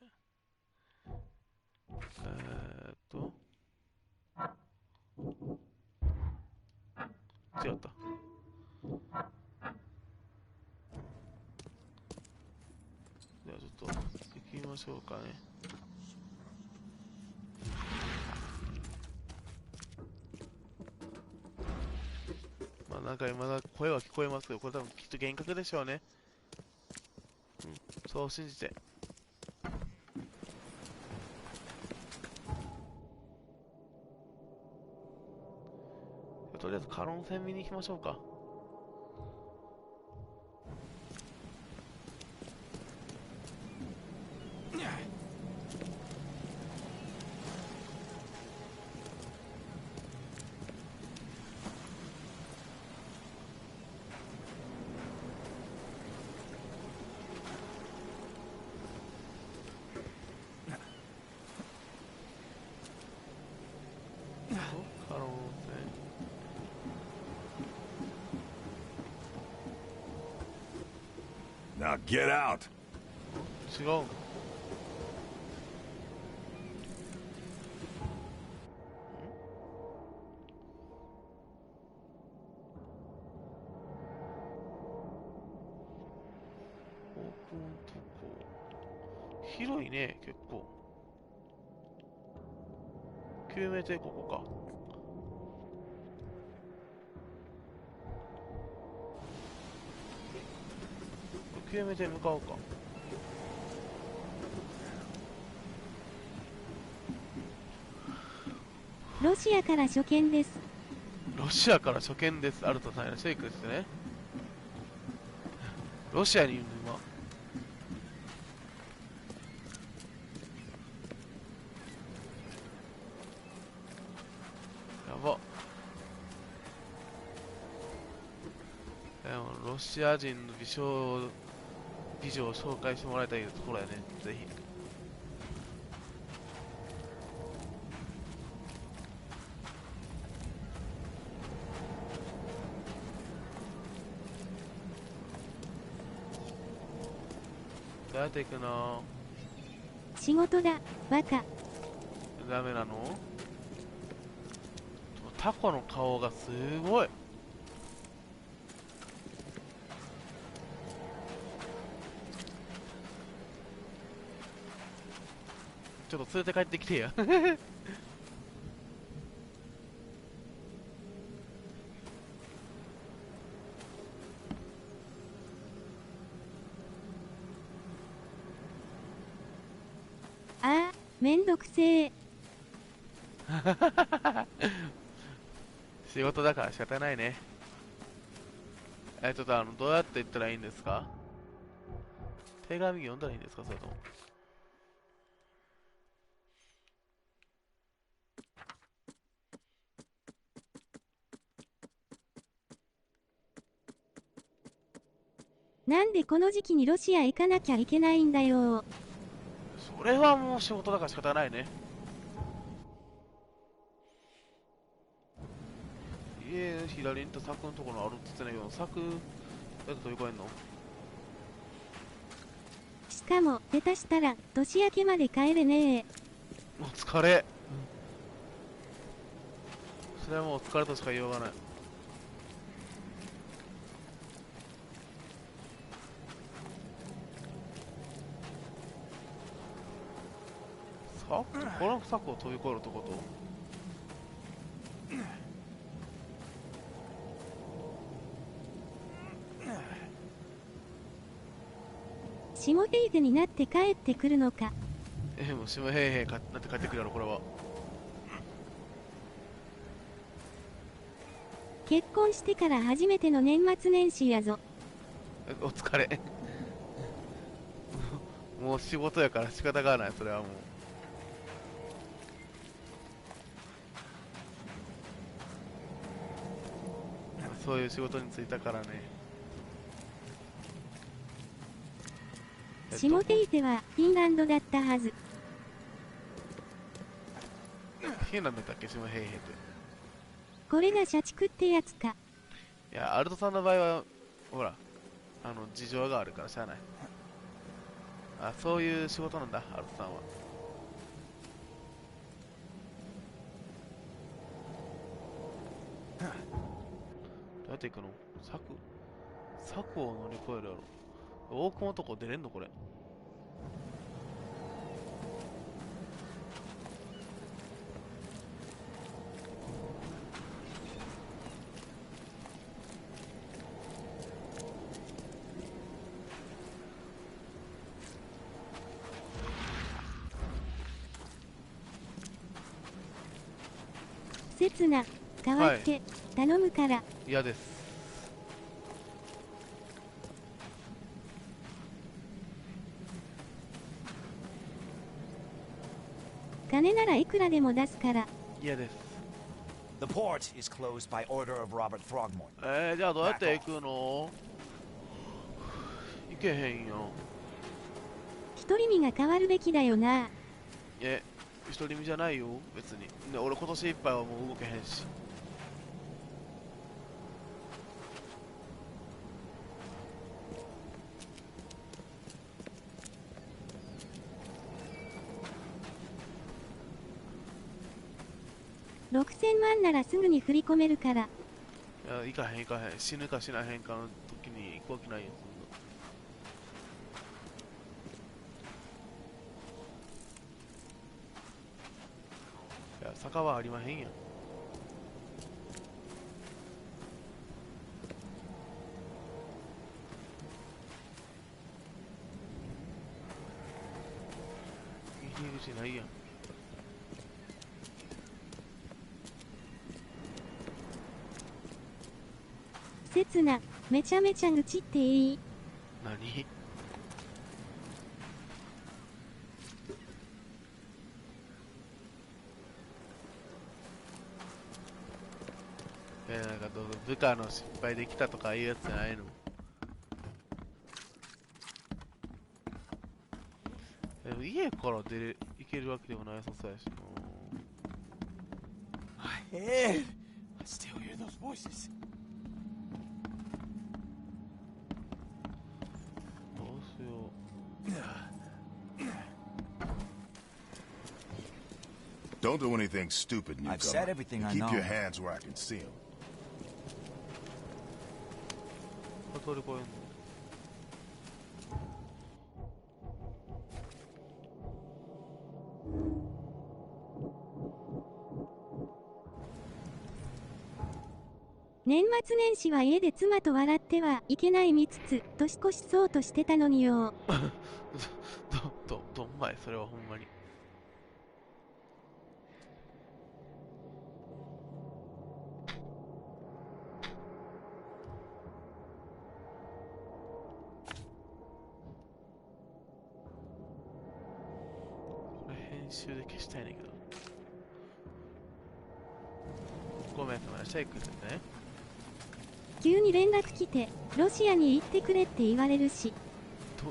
Speaker 1: 違った。じゃあちょっと行きましょうかね。まあなんかまだ声は聞こえますけど、これ多分きっと幻覚でしょうね。そう信じて。とりあえずカロン線見に行きましょうか。可能性
Speaker 5: Now get out!
Speaker 1: 違う。広いね、結構。救命艇ここか。救命艇向かおうか。
Speaker 3: ロシアから初見です。
Speaker 1: ロシアから初見です。アルトさんいらっしゃいですね。ロシアにいるの今。やば。でもロシア人の美女を紹介してもらいたいところやね。ぜひ。どうやって行くの？
Speaker 3: 仕事だ、バカ。
Speaker 1: ダメなの？タコの顔がすごい。ちょっと連れて帰ってきてや。
Speaker 3: ああ、めんどくせえ。
Speaker 1: 仕事だから仕方ないね。ちょっとどうやって言ったらいいんですか？手紙読んだらいいんですか？それとも。
Speaker 3: なんでこの時期にロシア行かなきゃいけないんだよ。
Speaker 1: それはもう仕事だから仕方ないね。家左にと柵のところあるって言ってないけど、柵どうやって飛び越えんの？
Speaker 3: しかも下手したら年明けまで帰れねえ。
Speaker 1: お疲れ。それはもうお疲れとしか言いようがない。この柵を飛び越えるってこと？
Speaker 3: 下手手になって帰ってくるのか。
Speaker 1: もう下へいなって帰ってくるやろこれは。
Speaker 3: 結婚してから初めての年末年始やぞ。
Speaker 1: お疲れ。もう仕事やから仕方がない。それはもうそういう仕事に就いたからね。
Speaker 3: 下手手はフィンランドだったはず。
Speaker 1: フィンランドだっけ？下へいって。
Speaker 3: これが社畜ってやつか。
Speaker 1: いや、アルトさんの場合はほら事情があるからしゃあない。あ、そういう仕事なんだ、アルトさんは。どうやって行くの？柵を乗り越えるやろ。大久保のとこ出れんのこれ？
Speaker 3: せつな、代わって頼むから。
Speaker 1: 嫌です。
Speaker 3: 金ならいくらでも出すから。
Speaker 1: 嫌です。
Speaker 10: The port is closed by order of Robert Throgmorton.
Speaker 1: じゃあどうやって行くの？行けへんよ。
Speaker 3: 一人身が変わるべきだよな。
Speaker 1: く独り身じゃないよ別に。ね、俺今年いっぱいはもう動けへんし。
Speaker 3: 6000万ならすぐに振り込めるから。
Speaker 1: いや、行かへん行かへん。死ぬか死なへんかの時に行くわけないよ。いや、坂はありまへんやん。入り口ないやん。
Speaker 3: せつな、めちゃめちゃ愚痴っていい？
Speaker 1: 何？なんか部下の失敗できたとかいうやつじゃないの？でも家から行けるわけでもないさそうやし。
Speaker 9: My head! I still hear those voices.
Speaker 5: Don't do anything stupid, newcomer.
Speaker 10: I've said everything I know.
Speaker 5: Keep your hands where I can see them.
Speaker 1: 通り越えんの？
Speaker 3: 年末年始は家で妻と笑ってはいけない見つつ、年越しそうとしてたのによ。
Speaker 1: どんまい、それはほんまに。これ編集で消したいねんけど。ごめん、ごめん、シェイクですね。
Speaker 3: 急に連絡来て、ロシアに行ってくれって言われるし。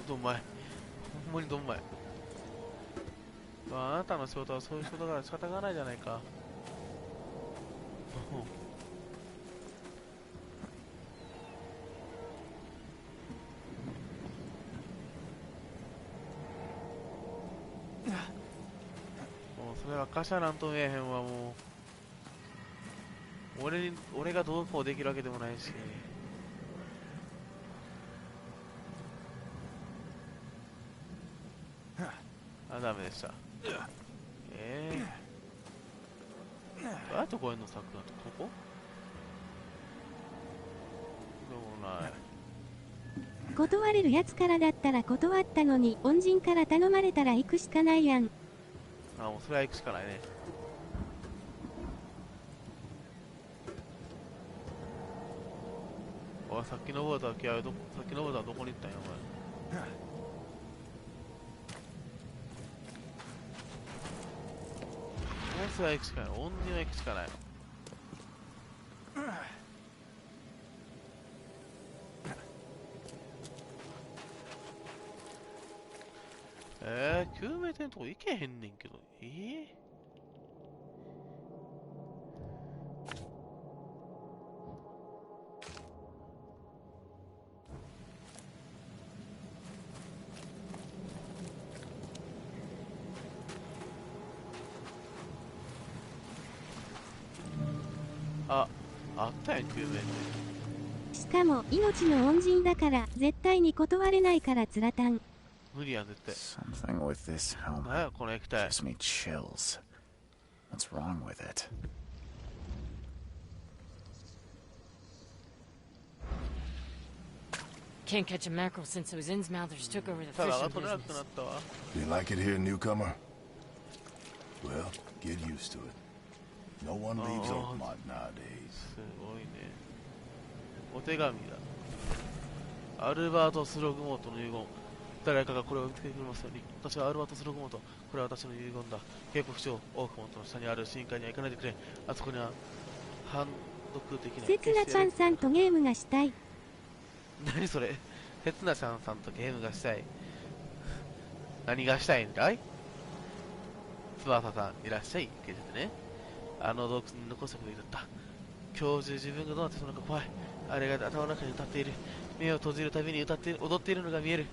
Speaker 1: どんまい。ほんまにどんまい。あなたの仕事はそういう仕事だから仕方がないじゃないか。もうそれは貨車なんと見えへんわ、もう。俺がどうこうできるわけでもないし。あ、ダメでした。どうやってこういうの咲くの？ここ？でもない。
Speaker 3: 断れるやつからだったら断ったのに、恩人から頼まれたら行くしかないやん。
Speaker 1: あ、もうそれは行くしかないね。おい、さっきのボーダーはさっきのボーダーはどこに行ったんや、お前。それは行くしかない。恩人は行くしかない。救命艇のとこ行けへんねんけど。あったやん、救命艇。
Speaker 3: しかも、命の恩人だから、絶対に断れないからつらたん。
Speaker 1: 無理やん、絶対。
Speaker 4: Something with this helmet
Speaker 1: 何やこの液体。
Speaker 4: gives me chills. What's wrong with it?
Speaker 11: Can't catch a mackerel since those Innsmouthers took over the
Speaker 1: ただ、
Speaker 11: fishing
Speaker 1: 取れなく
Speaker 11: business.
Speaker 1: なったわ。
Speaker 5: You like it here, newcomer? Well, get used to it. No one leaves Oakmont nowadays.
Speaker 1: すごいね。お手紙だ。アルバート・スログモートの遺言。誰かがこれを見つけてくれますように。私はアルバート・スログモート。これは私の遺言だ。警告書、オークモントの下にある深海には行かないでくれ。あそこには、判読できない。
Speaker 3: せつなちゃんさんとゲームがしたい。
Speaker 1: 何それ？せつなちゃんさんとゲームがしたい。何がしたいんだい？翼さん、いらっしゃい。受けててね。あの洞窟に残したことだった。今日中自分がどうなってたのか怖い。あれが頭の中に歌っている。目を閉じるたびに踊っているのが見える。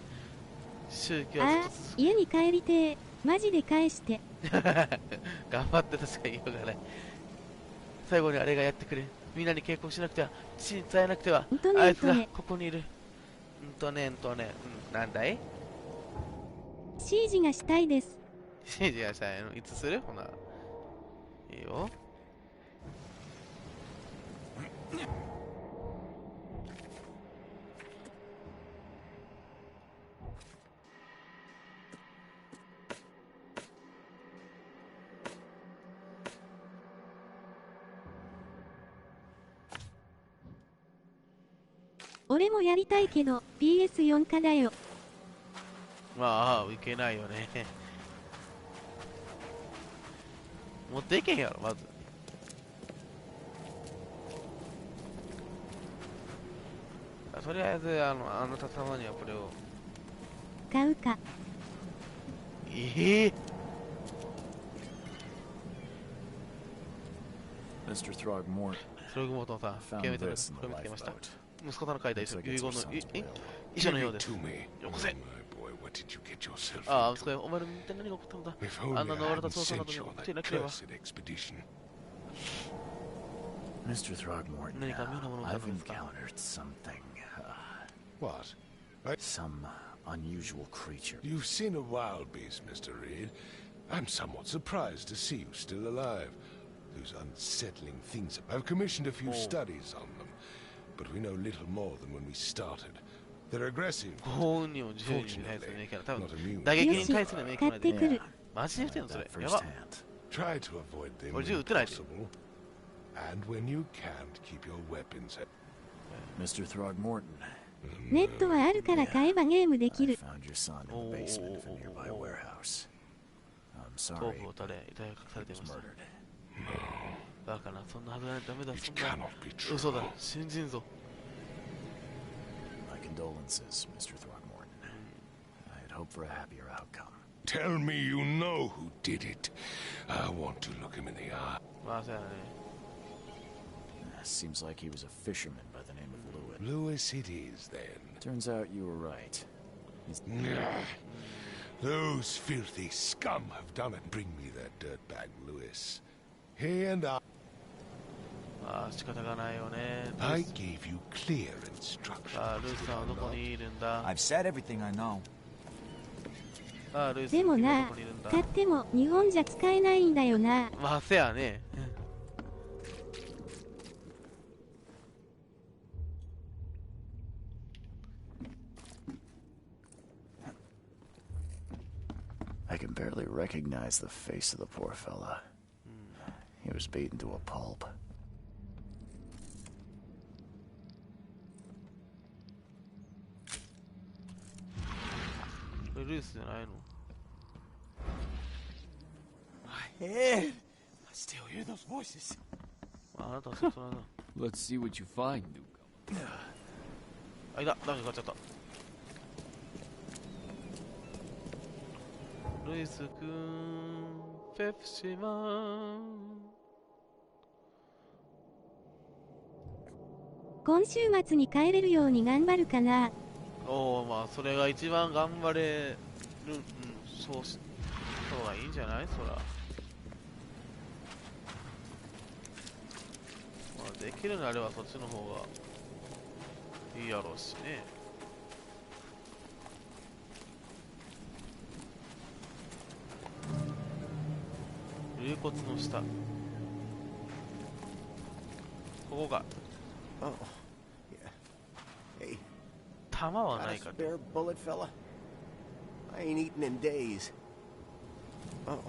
Speaker 1: 宗教はずっと続く。
Speaker 3: 家に帰りてー。マジで返して。
Speaker 1: 頑張って確かに言いようがない。最後にあれがやってくれ。みんなに警告しなくては、父に伝えなくては。あいつがここにいる。なんだい？
Speaker 3: 指示がしたいです。
Speaker 1: 指示がしたいの？いつする？ほな。いいよ。
Speaker 3: 俺もやりたいけど PS4 化だよ。
Speaker 1: まあ、いけないよね。持っていけんやろ、まず。とりあえず、あなた様にはこれを。
Speaker 3: 買うか。
Speaker 1: Mr.
Speaker 4: Throgmorton.
Speaker 1: スログモートンさん、極めてこれ見つけました。息子さんの書いた遺書の遺書のようです。よこせ。ああ、息子よ、お前の一体何が起こったんだ。あんなのわれた捜査などに送っていなければ。
Speaker 4: Mr. Throgmorton, I've encountered something.
Speaker 7: What?
Speaker 4: Some unusual creature.
Speaker 7: You've seen a wild beast, Mr. Reed. I'm somewhat surprised to see you still alive. Those unsettling things. I've commissioned a few studies on them, but we know little more than when we started. They're aggressive. Fortunately, not immune.
Speaker 1: 打撃に対する免疫まで。
Speaker 3: くる。
Speaker 1: マジで言ってんのそれ。やば。
Speaker 7: Try to avoid them when possible. And when you can't, keep your weapons at
Speaker 4: Mr. Throgmorton.
Speaker 3: ネットはあるから買えばゲームできる。
Speaker 4: Found your son in the basement of a nearby warehouse. I'm
Speaker 1: 頭
Speaker 4: sorry.
Speaker 1: 部を撃たれ、遺体が隠されてい
Speaker 4: He
Speaker 1: ま
Speaker 4: was
Speaker 1: した。
Speaker 4: murdered.
Speaker 1: だからそんなはずない。ダメだ、
Speaker 7: It
Speaker 1: そんな
Speaker 7: cannot be true.
Speaker 1: 嘘だ、信じんぞ。
Speaker 4: My condolences, Mr. Throgmorton. I'd hope for a happier outcome.
Speaker 7: Tell me you know who did it. I want to look him in the eye.
Speaker 1: まあ、そうやね。
Speaker 4: Seems like he was a fisherman by the name of Lewis.
Speaker 7: Lewis it is, then.
Speaker 4: Turns out you were right. He's...
Speaker 7: Those filthy scum have done it. Bring me that dirtbag, Lewis. He and I...
Speaker 1: まあ、仕方がないよね。
Speaker 7: I gave you clear instructions.
Speaker 1: さあ、ルースさんはどこにいるんだ。
Speaker 10: I've said everything I know.
Speaker 1: さあ、ルース
Speaker 3: でもな、
Speaker 1: どこにいるんだ。
Speaker 3: 買っても日本じゃ使えないんだよな。
Speaker 1: まあ、せやね。
Speaker 4: I can barely recognize the face of the poor fella. He was beaten to a pulp.
Speaker 1: これルースじゃないの？
Speaker 9: My head! I still hear those voices.
Speaker 1: あなたはそこなんだ。
Speaker 8: Let's see what you find, newcomer.
Speaker 1: あ、いた。なんか買っちゃった。ルイスくん、ペプシマン。
Speaker 3: 今週末に帰れるように頑張るかな。
Speaker 1: おお、まあそれが一番頑張れる、そうした方がいいんじゃない？そら。まあできるのあればそっちの方がいいやろうしね。龍骨の下。ここが。
Speaker 12: Oh, yeah. Hey,
Speaker 1: 弾は
Speaker 12: got
Speaker 1: な
Speaker 12: a
Speaker 1: いか。
Speaker 12: spare bullet, fella? I ain't eaten in days. Oh.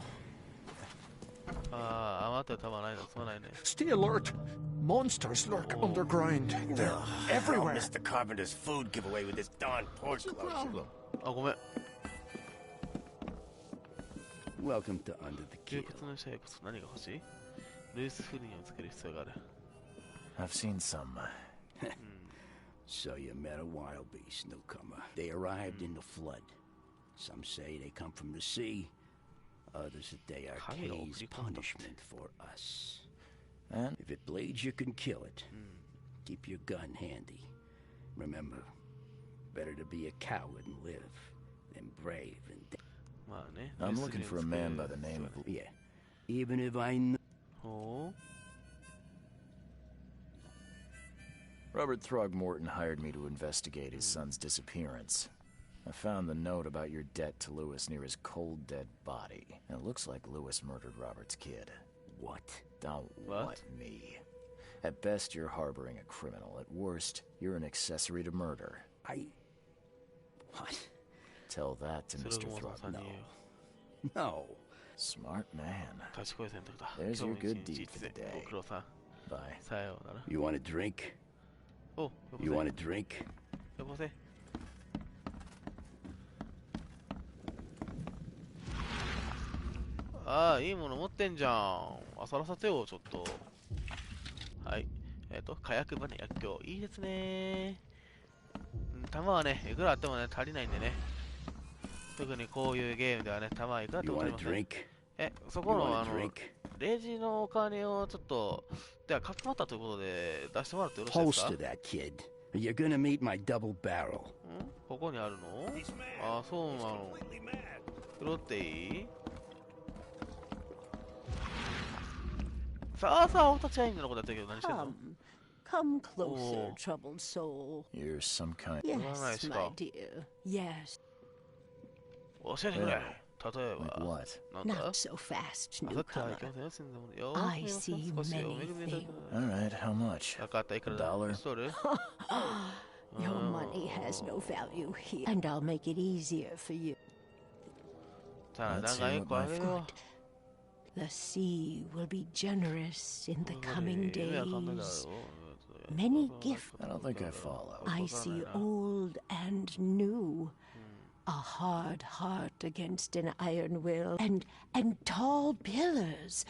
Speaker 1: ああ、余った弾ないの、そうないね。
Speaker 13: Stay alert. Monsters lurk underground. They're everywhere.
Speaker 12: Mr. Carpenter's food giveaway with this darn porch closure.
Speaker 1: あ、ごめん。
Speaker 12: Welcome to Under the
Speaker 1: 龍
Speaker 12: Keel.
Speaker 1: 骨の下へこそ何が欲しい？ルイスフリンをつける必要がある。
Speaker 4: I've seen some.
Speaker 12: So you met a wild beast, newcomer. They arrived in the flood. Some say they come from the sea.
Speaker 14: Others that they are K's punishment for us. And if it bleeds, you can kill it. Keep your gun handy. Remember, better to be a coward and live than brave and dead.
Speaker 4: I'm looking for a man by the name of...
Speaker 14: Yeah, even if I know...
Speaker 1: Oh?
Speaker 4: Robert Throgmorton hired me to investigate his son's disappearance. I found the note about your debt to Lewis near his cold, dead body. It looks like Lewis murdered Robert's kid.
Speaker 14: What?
Speaker 4: Don't what me. At best, you're harboring a criminal. At worst, you're an accessory to murder.
Speaker 14: What?
Speaker 4: Tell that to Mr. Throgmorton.
Speaker 14: No.
Speaker 4: Smart man. There's your good deed for the day. Bye.
Speaker 14: You want a drink?
Speaker 1: Oh,
Speaker 14: you want a drink?
Speaker 1: ああ、いいもの持ってんじゃん。あさらさせよう、ちょっと。はい。火薬場ね、薬莢。いいですね。弾はね、いくらあってもね、足りないんでね。特にこういうゲームではね、弾はいくらあっても足りません。そこの、レジのお金をちょっと、では、かくまったということで、出してもらってよろしいですか？
Speaker 14: Holster that kid. You're gonna meet my double barrel.
Speaker 1: ここにあるの？あ、そうなの。拾っていい？さあさあ、俺たちは意味のことやったけど何してんの？
Speaker 15: Come closer, troubled soul.
Speaker 4: You're some kind...
Speaker 15: Yes, my dear. Yes.
Speaker 1: 教えてくれ。例えば。
Speaker 15: Not so fast, newcomer. I see many things.
Speaker 4: All right, how much? $1?
Speaker 15: Your money has no value here, and I'll make it easier for you.
Speaker 4: Let's see what my
Speaker 15: Good. The sea will be generous in the coming days. Many gifts.
Speaker 4: I don't think I follow.
Speaker 15: I see old and new. A hard heart against an iron will, and tall pillars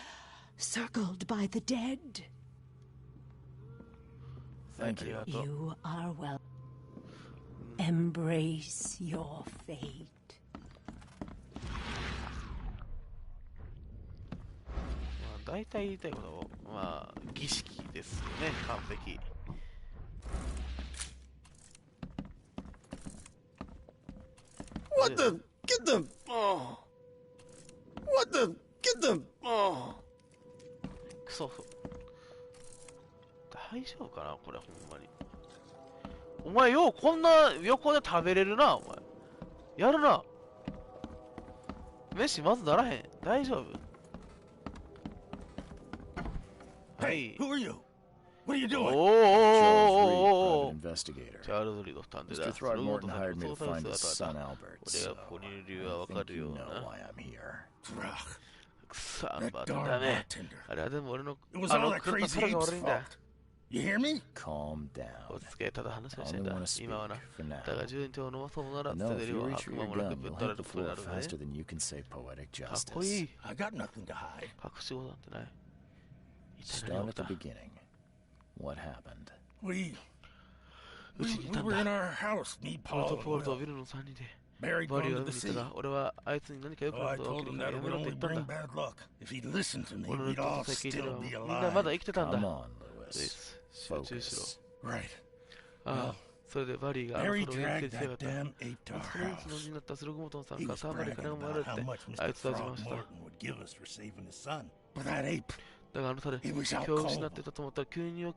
Speaker 15: circled by the dead.
Speaker 4: Thank you.
Speaker 15: You are well. Embrace your fate.
Speaker 1: 大体言いたいことを、まあ、儀式ですよね、完璧。
Speaker 13: What the? Get them! Oh! What the? Get them! Oh!
Speaker 1: クソ。大丈夫かなこれ、ほんまに。お前、ようこんな横で食べれるな、お前。やるな。飯まずならへん。大丈夫
Speaker 5: Hey, who are you? What are you doing?
Speaker 1: Oh,
Speaker 4: investigator.
Speaker 1: Mr.
Speaker 4: Throgmorton hired me to find his son Albert, so I think you know why I'm here.
Speaker 5: That darn bartender. It was all that crazy ape's fault. You hear me?
Speaker 4: Calm down. I only want to speak for now. No, if you reach for your gun, you'll hit the floor faster than you can say poetic justice.
Speaker 5: I got nothing to hide.
Speaker 4: Start at the beginning. What happened?
Speaker 5: We were in our house, me, Paul, and Will. Barry gone to the sea. Oh, I told him that it would only bring bad luck. If he'd listened to me, we'd all still be alive.
Speaker 4: Come on, Lewis. Focus.
Speaker 5: Right.
Speaker 1: Well,
Speaker 5: Barry dragged that damn ape to our house. He was bragging about how much Mr. Throgmorton would give us for saving his son. But that ape... He was out cold,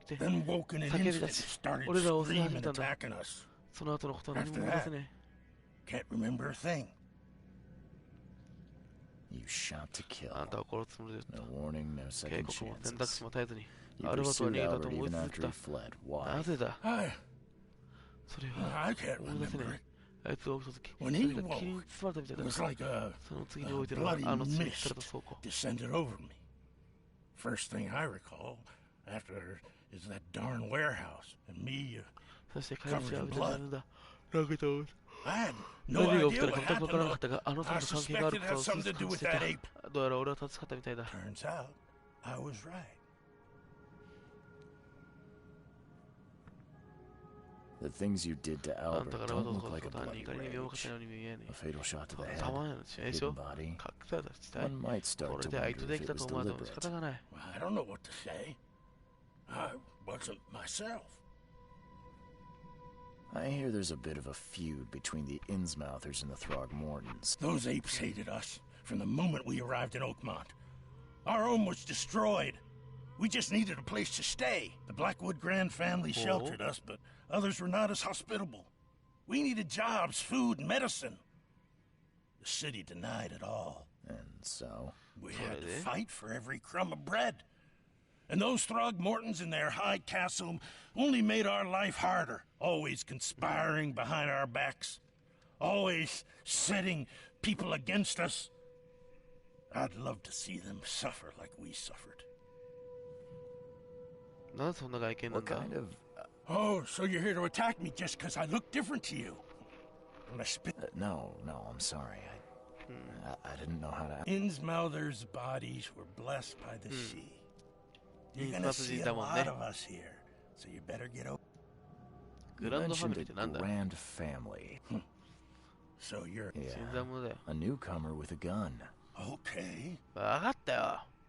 Speaker 5: then woke in an instant and started screaming and attacking us. After that, can't remember a thing.
Speaker 4: You shot to kill. No warning, no second chances. You pursued Albert even after he fled. Why?
Speaker 5: I can't remember it. When he woke, it was like a bloody mist descended over me. First thing I recall after is that darn warehouse and me covered in blood. I had no idea what happened. I suspected it had something to do with that ape. Turns out I was right.
Speaker 4: The things you did to Albert don't look like a bloody rage. A fatal shot to the head, hidden body. One might start to wonder if it was deliberate.
Speaker 5: I don't know what to say. I wasn't myself.
Speaker 4: I hear there's a bit of a feud between the Innsmouthers and the Throgmortons.
Speaker 5: Those apes hated us from the moment we arrived in Oakmont. Our home was destroyed. We just needed a place to stay. The Blackwood Grand family sheltered us, but others were not as hospitable. We needed jobs, food, and medicine. The city denied it all.
Speaker 4: And so?
Speaker 5: We had to fight for every crumb of bread. And those Throgmortons in their high castle only made our life harder, always conspiring behind our backs, always setting people against us. I'd love to see them suffer like we suffered.
Speaker 4: What kind of...
Speaker 5: Oh, so you're here to attack me just because I look different to you?
Speaker 4: No, I'm sorry. I didn't know how to...
Speaker 5: Innsmouthers' bodies were blessed by the sea. You're gonna see a lot of us here, so you better get over.
Speaker 4: You mentioned a grand family.
Speaker 5: So you're...
Speaker 4: Yeah, a newcomer with a gun.
Speaker 5: Okay.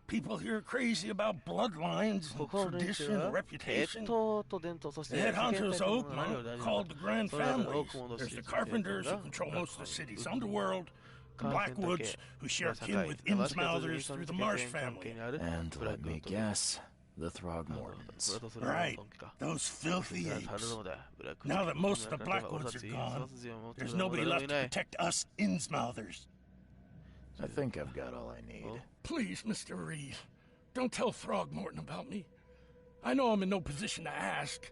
Speaker 5: People here are crazy about bloodlines, tradition, reputation. The head hunters of Oakmont, called the Grand Families. There's the Carpenters, who control most of the city's underworld. The Blackwoods, who share kin with Innsmouthers through the Marsh family.
Speaker 4: And let me guess, the Throgmortons.
Speaker 5: Right, those filthy apes. Now that most of the Blackwoods are gone, there's nobody left to protect us Innsmouthers.
Speaker 4: I think I've got all I need.
Speaker 5: Please, Mr. Reed, don't tell Throgmorton about me. I know I'm in no position to ask.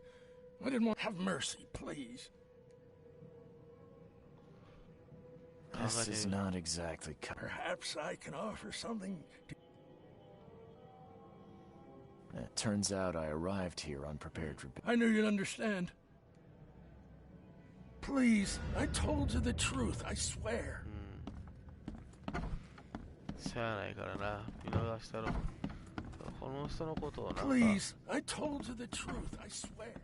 Speaker 5: I didn't want to have mercy, please.
Speaker 4: This is not exactly...
Speaker 5: Perhaps I can offer something to...
Speaker 4: It turns out I arrived here unprepared for...
Speaker 5: I knew you'd understand. Please, I told you the truth, I swear. Please, I told you the truth, I swear.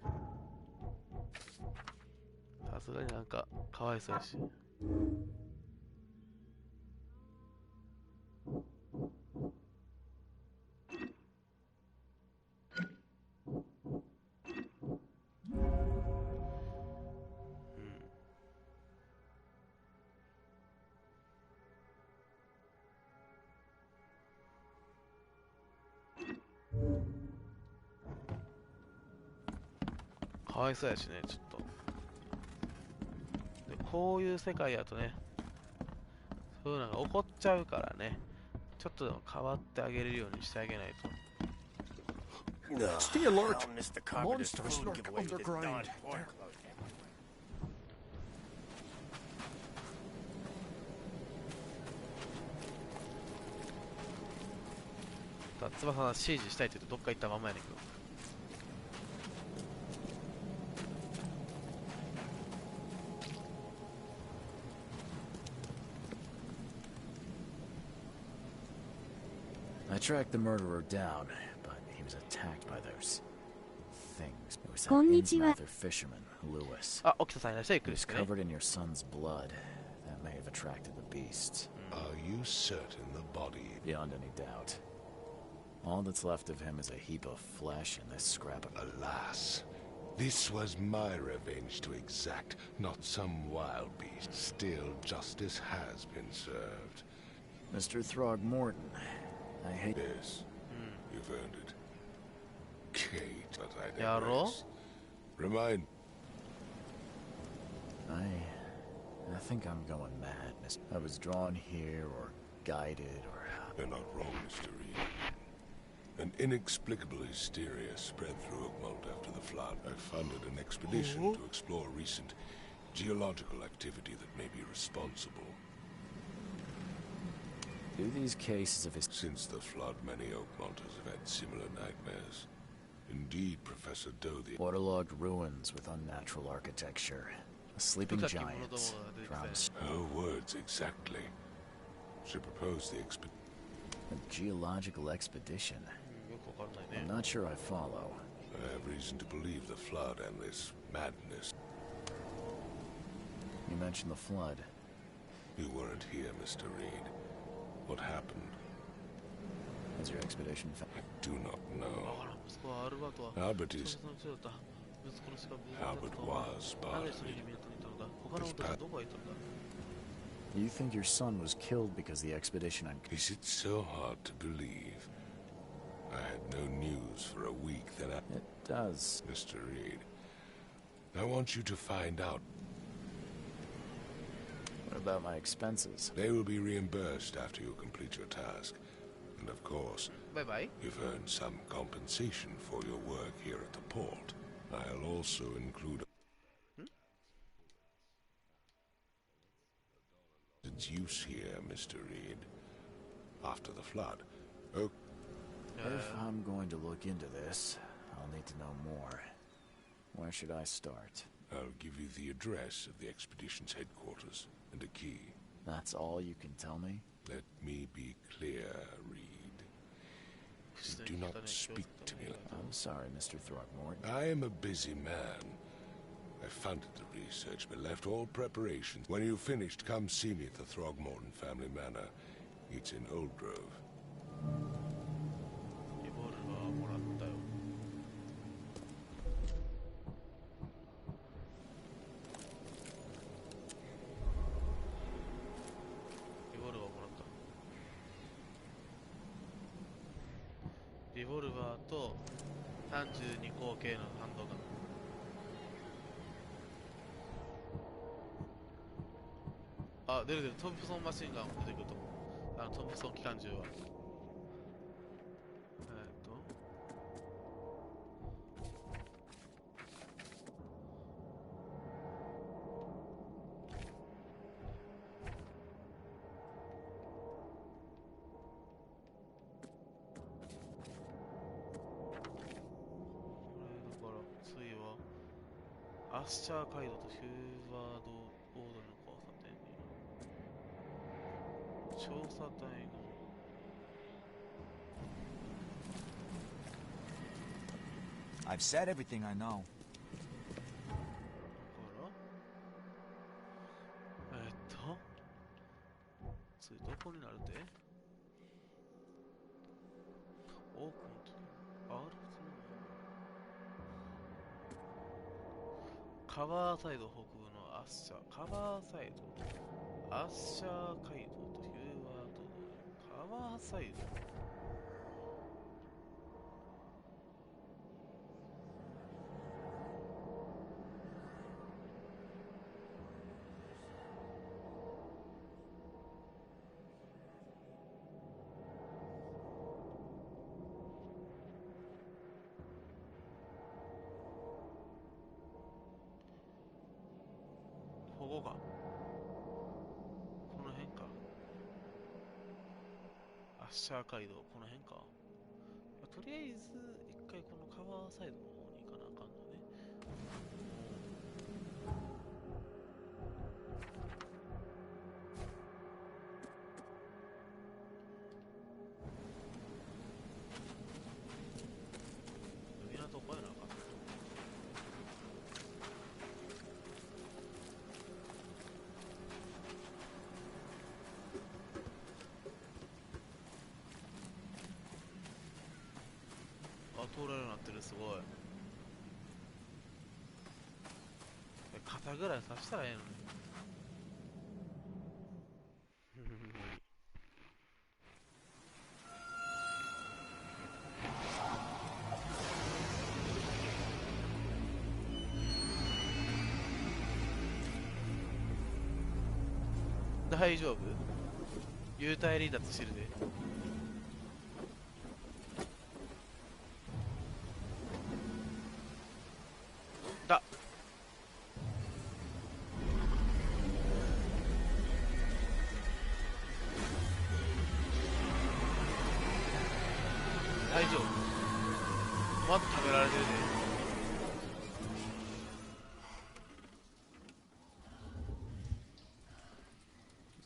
Speaker 1: さすがになんかかわいそうやし。かわいそうやしね、ちょっと。でこういう世界やとね、そういうのが起こっちゃうからね、ちょっとでも変わってあげれるようにしてあげないと。
Speaker 13: Stay alert! Monsters lurk underground.
Speaker 1: 翼が指示したいって言ってどっか行ったままやねんけど。
Speaker 4: I tracked the murderer down, but he was attacked by those things. It was that
Speaker 3: こんにちは。
Speaker 4: Innsmouther fisherman, Lewis.
Speaker 1: あ、沖田さんいらっしゃい。
Speaker 4: He was covered in your son's blood. That may have attracted the beasts.
Speaker 7: Are you certain the body...
Speaker 4: Beyond any doubt. All that's left of him is a heap of flesh and this scrap of...
Speaker 7: Alas, this was my revenge to exact, not some wild beast. Still, justice has been served.
Speaker 4: Mr. Throgmorton, I hate...
Speaker 7: This. You've earned it. Kate, but I
Speaker 1: Yarrow?
Speaker 7: digress. Remind...
Speaker 4: I think I'm going mad, miss. I was drawn here, or guided, or...
Speaker 7: You're not wrong, Mr. Reed. An inexplicable hysteria spread through Oakmont after the flood. I funded an expedition to explore recent geological activity that may be responsible.
Speaker 4: Do these cases of his...
Speaker 7: Since the flood, many Oakmonters have had similar nightmares. Indeed, Professor Doe, the...
Speaker 4: Waterlogged ruins with unnatural architecture. A sleeping giant. Drowns...
Speaker 7: Her words exactly. She proposed the expedition.
Speaker 4: A geological expedition. I'm not sure I follow.
Speaker 7: I have reason to believe the flood and this madness.
Speaker 4: You mentioned the flood.
Speaker 7: You weren't here, Mr. Reed. What happened?
Speaker 4: Has your expedition found?
Speaker 7: I do not know. Albert was part of it. His
Speaker 4: You think your son was killed because the expedition
Speaker 7: Is it so hard to believe? I had no news for a week, then
Speaker 4: It does.
Speaker 7: Mr. Reed, I want you to find out.
Speaker 4: What about my expenses?
Speaker 7: They will be reimbursed after you complete your task. And of course,
Speaker 1: bye-bye.
Speaker 7: You've earned some compensation for your work here at the port. I'll also include its use here, Mr. Reed. After the flood. Oh.
Speaker 4: If I'm going to look into this, I'll need to know more. Where should I start?
Speaker 7: I'll give you the address of the expedition's headquarters and a key.
Speaker 4: That's all you can tell me?
Speaker 7: Let me be clear, Reed. You do not speak to me like that.
Speaker 4: I'm sorry, Mr. Throgmorton.
Speaker 7: I am a busy man. I funded the research, but left all preparations. When you've finished, come see me at the Throgmorton family manor. It's in Old Grove.
Speaker 1: Revolver と32口径のハンドガン。あ、出る。トンプソンマシンガンも出てくると思う。トンプソン機関銃は。アッシャー街道とヒューバードボードの交差点に調査隊の
Speaker 10: I've said everything I know.
Speaker 1: 次どこになるってオークンとアルフカバーサイド北部のアッシャーカバーサイドアッシャー街道とヒューバードカバーサイドここかこの辺かアッシャー街道この辺か、とりあえず一回このカバーサイドの方に行かなあかんのね。港越えなあかん。通れるようになってる。すごい。肩ぐらい刺したらええのに。大丈夫？幽体離脱してるで。大丈夫。まだ食べられてるで。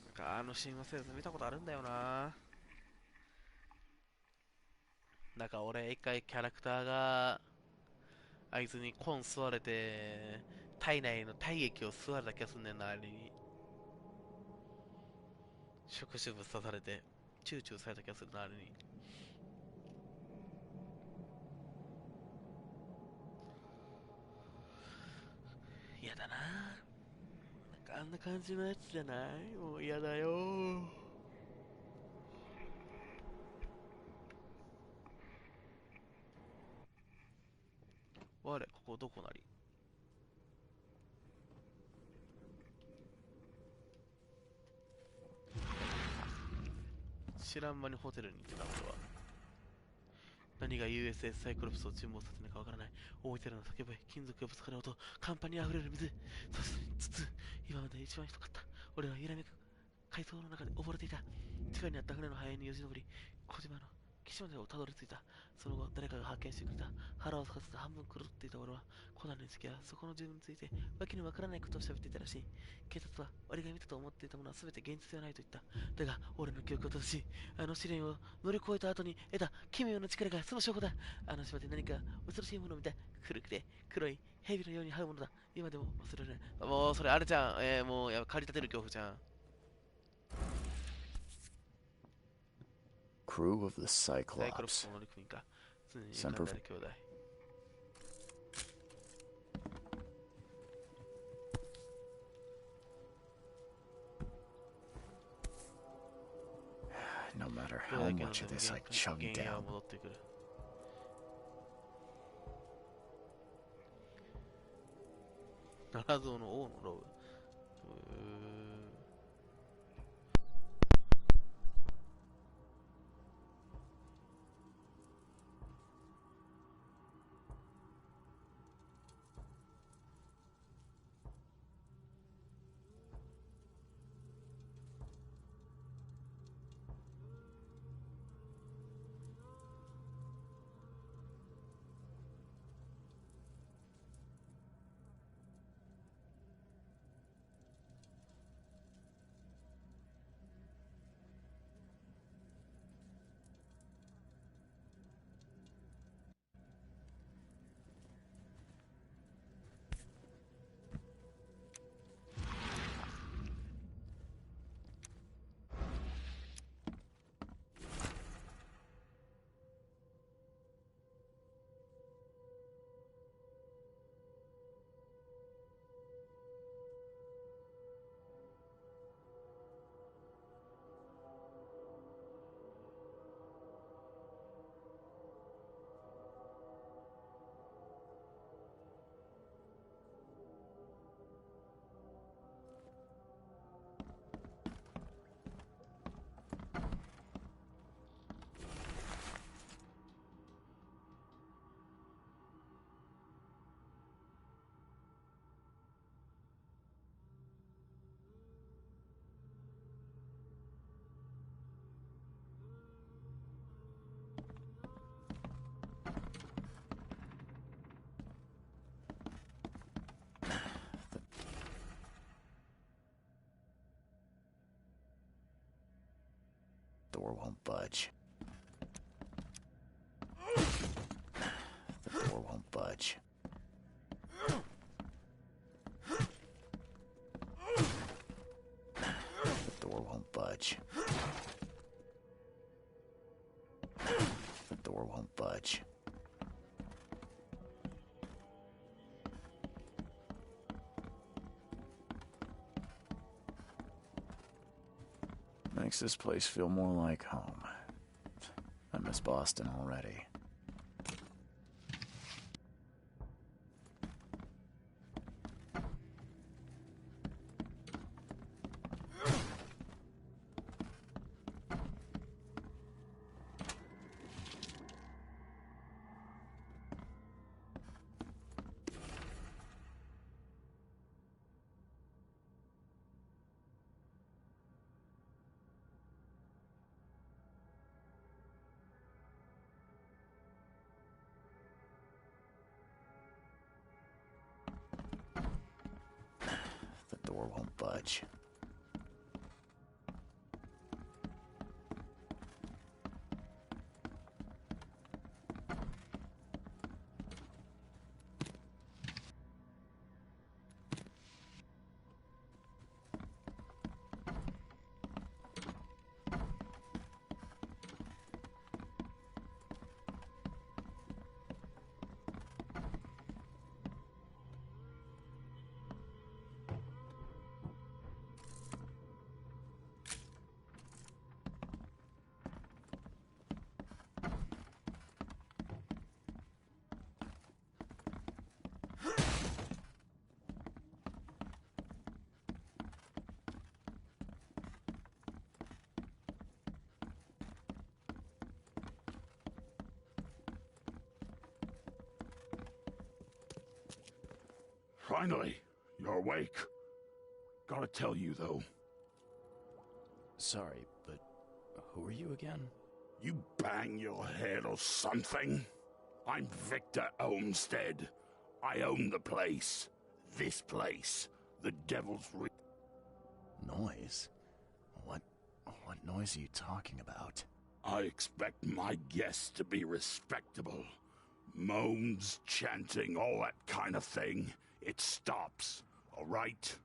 Speaker 1: なんか親和性見たことあるんだよな。なんか俺一回キャラクターがあいつにコン吸われて体内の体液を吸われた気がすんねんな、あれに。触手ぶっ刺されて、チューチューされた気がするな、あれに。嫌だな。なんかあんな感じのやつじゃない？もう嫌だよー。我、ここどこなり？知らん間にホテルに行ってた俺は。何が USS サイクロプスを沈没させるのかわからない。大いてらの叫び、金属がぶつかる音、甲板に溢れる水。そして筒、今まで一番ひどかった。俺は揺らめく海藻の中で溺れていた。地下にあった船の肺によじ登り、小島の岸までをたどり着いた。その後、誰かが発見してくれた。腹を咲かせて半分狂っていた俺は、コナンの意識やそこの住民について、わけにわからないことを喋っていたらしい。警察は、俺が見たと思っていたものは全て現実ではないと言った。だが、俺の記憶は正しい。あの試練を乗り越えた後に得た奇妙な力がその証拠だ。あの島で何か恐ろしいものを見た。古くて黒い蛇のように這うものだ。今でも忘れられない。もう、それあれじゃん。もう、駆り立てる恐怖じゃん。
Speaker 4: Crew of the Cyclops. Semper No matter how much of this I chug down.
Speaker 1: ナラゾウの王のロブ。
Speaker 4: Door won't budge. The door won't budge. The door won't budge. The door won't budge. Makes this place feel more like home. I miss Boston already. The door won't budge.
Speaker 5: Finally, you're awake. Gotta tell you, though.
Speaker 4: Sorry, but who are you again?
Speaker 5: You bang your head or something? I'm Victor Olmsted. I own the place. This place. The Devil's
Speaker 4: Noise? What noise are you talking about?
Speaker 5: I expect my guests to be respectable. Moans, chanting, all that kind of thing. It stops, all right?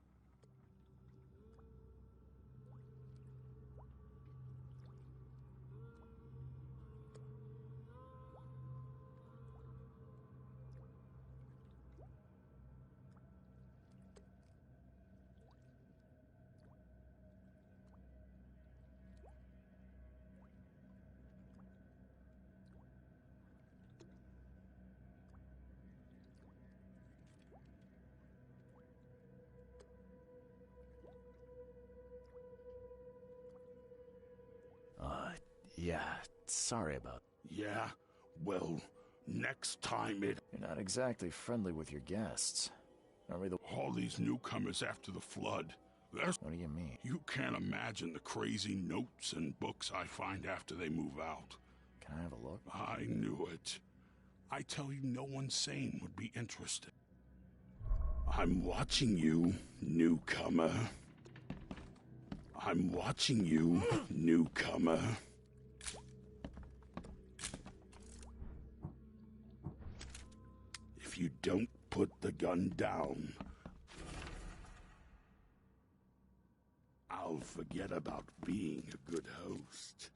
Speaker 4: Yeah, sorry about...
Speaker 5: Yeah? Well, next time it...
Speaker 4: You're not exactly friendly with your guests. Are we the...
Speaker 5: All these newcomers after the flood.
Speaker 4: What do you mean?
Speaker 5: You can't imagine the crazy notes and books I find after they move out.
Speaker 4: Can I have a look?
Speaker 5: I knew it. I tell you, no one sane would be interested. I'm watching you, newcomer. I'm watching you, newcomer. If you don't put the gun down, I'll forget about being a good host.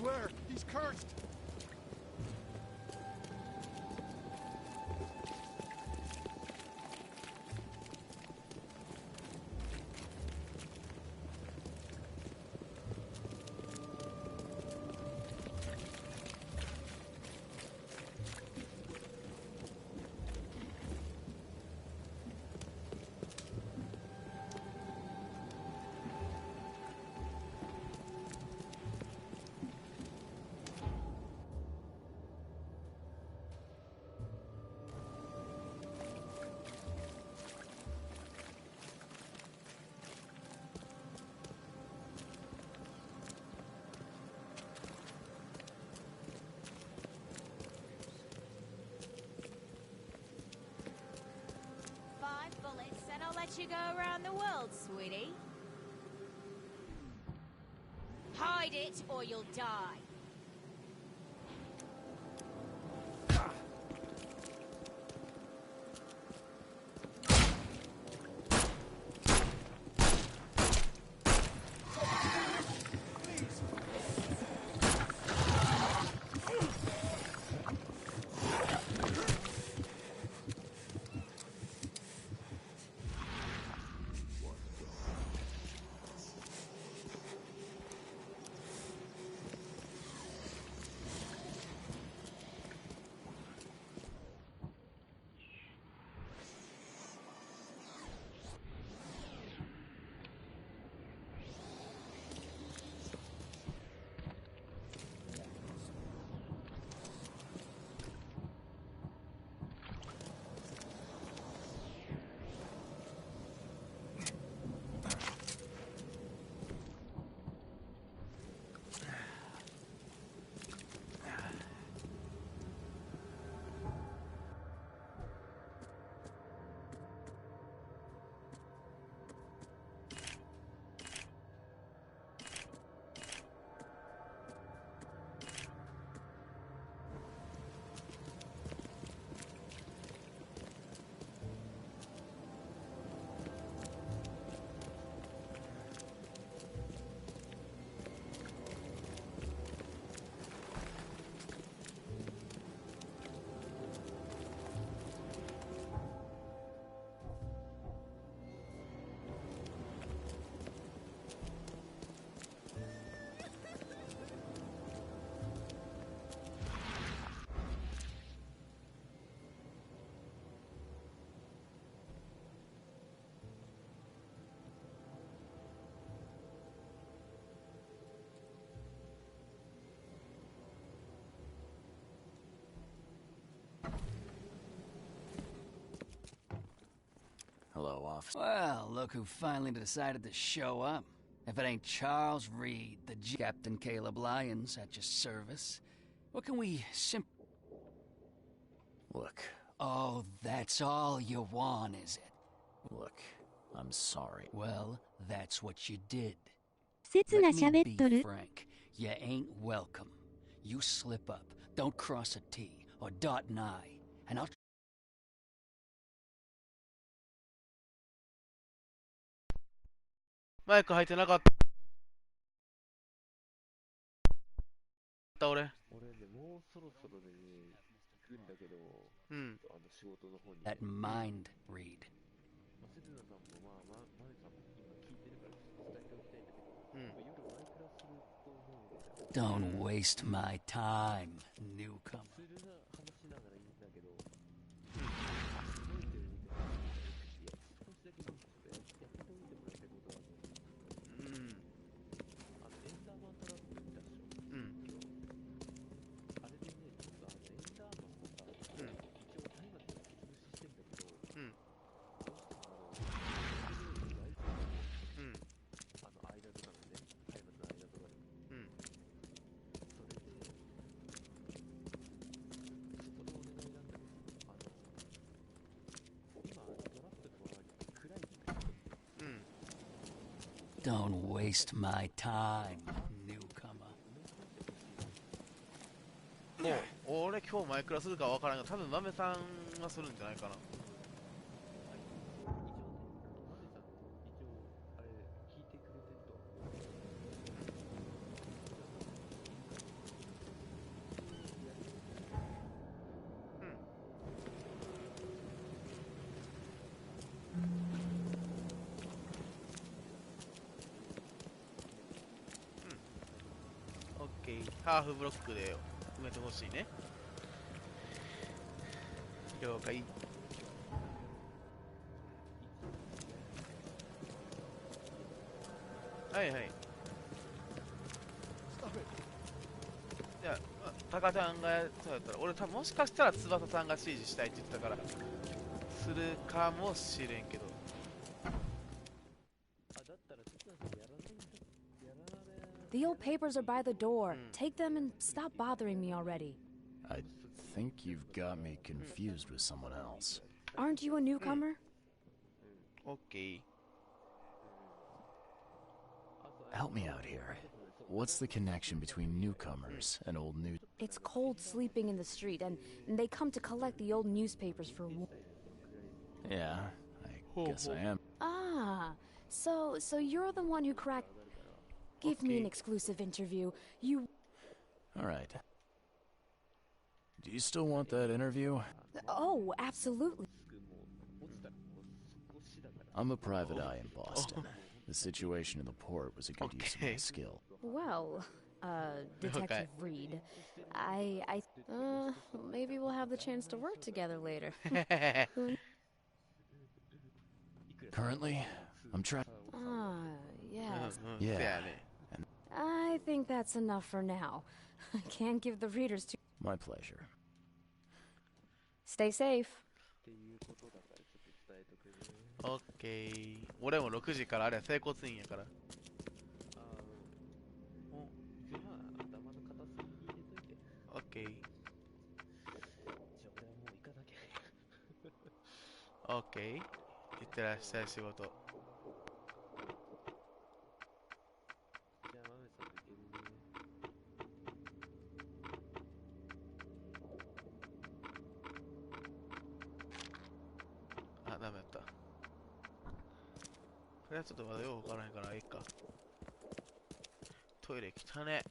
Speaker 13: swear, he's cursed.
Speaker 16: Bullets, and I'll let you go around the world, sweetie. Hide it, or you'll die.
Speaker 4: Hello, officer.
Speaker 8: Well, look who finally decided to show up. If it ain't Charles Reed, the Captain Caleb Lyons at your service. What can we
Speaker 4: Look.
Speaker 8: Oh, that's all you want, is it?
Speaker 4: Look, I'm sorry.
Speaker 8: Well, that's what you did.
Speaker 3: せつな
Speaker 8: Let me
Speaker 3: 喋っと
Speaker 8: be
Speaker 3: る。
Speaker 8: frank. You ain't welcome. You slip up, don't cross a T or dot an I, and I'll...
Speaker 1: マイク入ってなかった俺。
Speaker 17: ね、もうそろそろで、ね、行くんだけど、仕事の方に。
Speaker 8: That mind read.
Speaker 17: セツナさんもマネさんも今聞いてるから伝えておきたいんだけど、夜マイクラすると思うので。
Speaker 8: Don't waste my time, newcomer.
Speaker 17: 普通な話しながらいいんだけど、少しだけやっておいてもらいたいことがある。エンダーマントラップ見たでしょ。今日。あれでね、ちょっとエンダーマンもさ、一応タイガーで潰ししてんだけど、どうしても間とかのね、タイガーの間とかで。それで、そこでお願いなんだけど、今、ドラフトの周り暗いじゃない。
Speaker 8: Don't waste my time, newcomer.
Speaker 1: もう俺今日マイクラするかわからんが、多分豆さんがするんじゃないかな。ケー。ハーフブロックで埋めてほしいね。了解。はいはい。じゃあ、タカちゃんがそうやったら、俺多分もしかしたら翼さんが指示したいって言ってたから、するかもしれんけど。
Speaker 18: The old papers are by the door. Take them and stop bothering me already.
Speaker 4: I think you've got me confused with someone else.
Speaker 18: Aren't you a newcomer?
Speaker 1: Okay.
Speaker 4: Help me out here. What's the connection between newcomers and old news?
Speaker 18: It's cold sleeping in the street, and they come to collect the old newspapers for...
Speaker 4: Yeah, I guess I am.
Speaker 18: Ah, so you're the one who cracked... Give me an exclusive interview. You...
Speaker 4: Alright. Do you still want that interview?
Speaker 18: Oh, absolutely.
Speaker 4: I'm a private eye in Boston. The situation in the port was a good use of my skill.
Speaker 18: Well, Detective Reed, maybe we'll have the chance to work together later.
Speaker 4: Currently, I'm trying...
Speaker 18: Ah, yes.
Speaker 4: Yeah.
Speaker 18: I think that's enough for now. I can't give the readers too...
Speaker 4: My pleasure.
Speaker 18: Stay safe.
Speaker 1: オッケー。俺も6時からあれは整骨院やから。オッケー。オッケー。いってらっしゃい仕事。あ、ダメやった。これはちょっとまだよくわからへんからいいか。トイレ汚ね。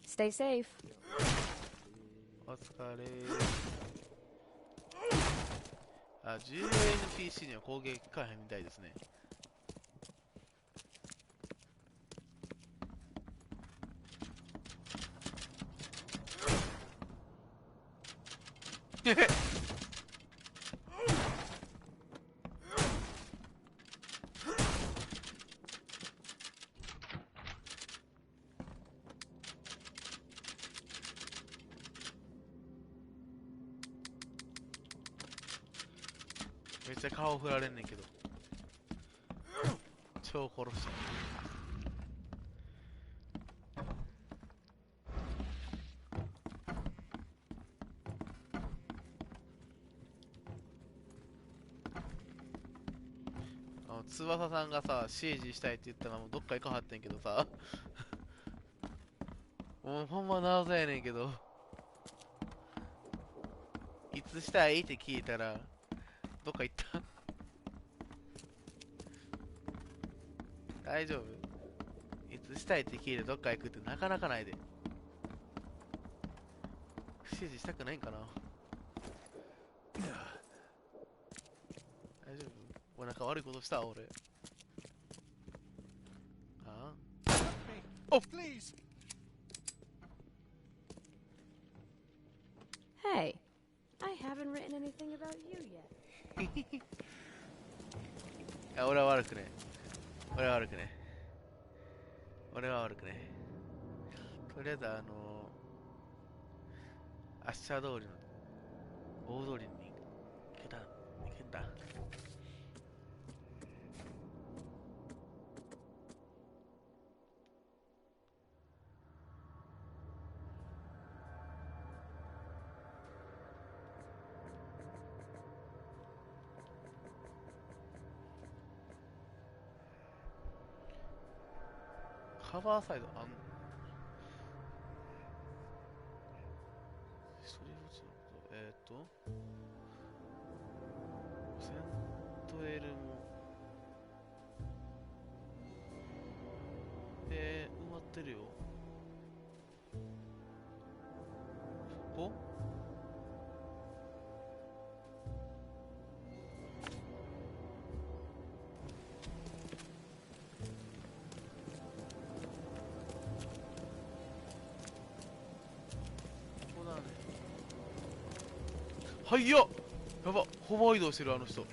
Speaker 18: Stay safe.
Speaker 1: お疲れ。あ、重要 NPC には攻撃かへんみたいですね。めっちゃ顔振られんねんけど超殺した翼さんがさ指示したいって言ったらもうどっか行かはってんけどさもうほんま謎やねんけどいつしたいって聞いたらどっか行った大丈夫いつしたいって聞いてどっか行くってなかなかないで指示したくないんかな大丈夫お腹悪いことした俺ああ
Speaker 13: Oh, please!
Speaker 18: Hey, I haven't written anything about you yet.
Speaker 1: いや俺は悪くね俺は悪くね俺は悪くねとりあえずアッシャー通りの大通りに行けんだカバーサイド一人ぼっちのことセントエルも埋まってるよそこはいや、やば、ホバー移動してるあの人。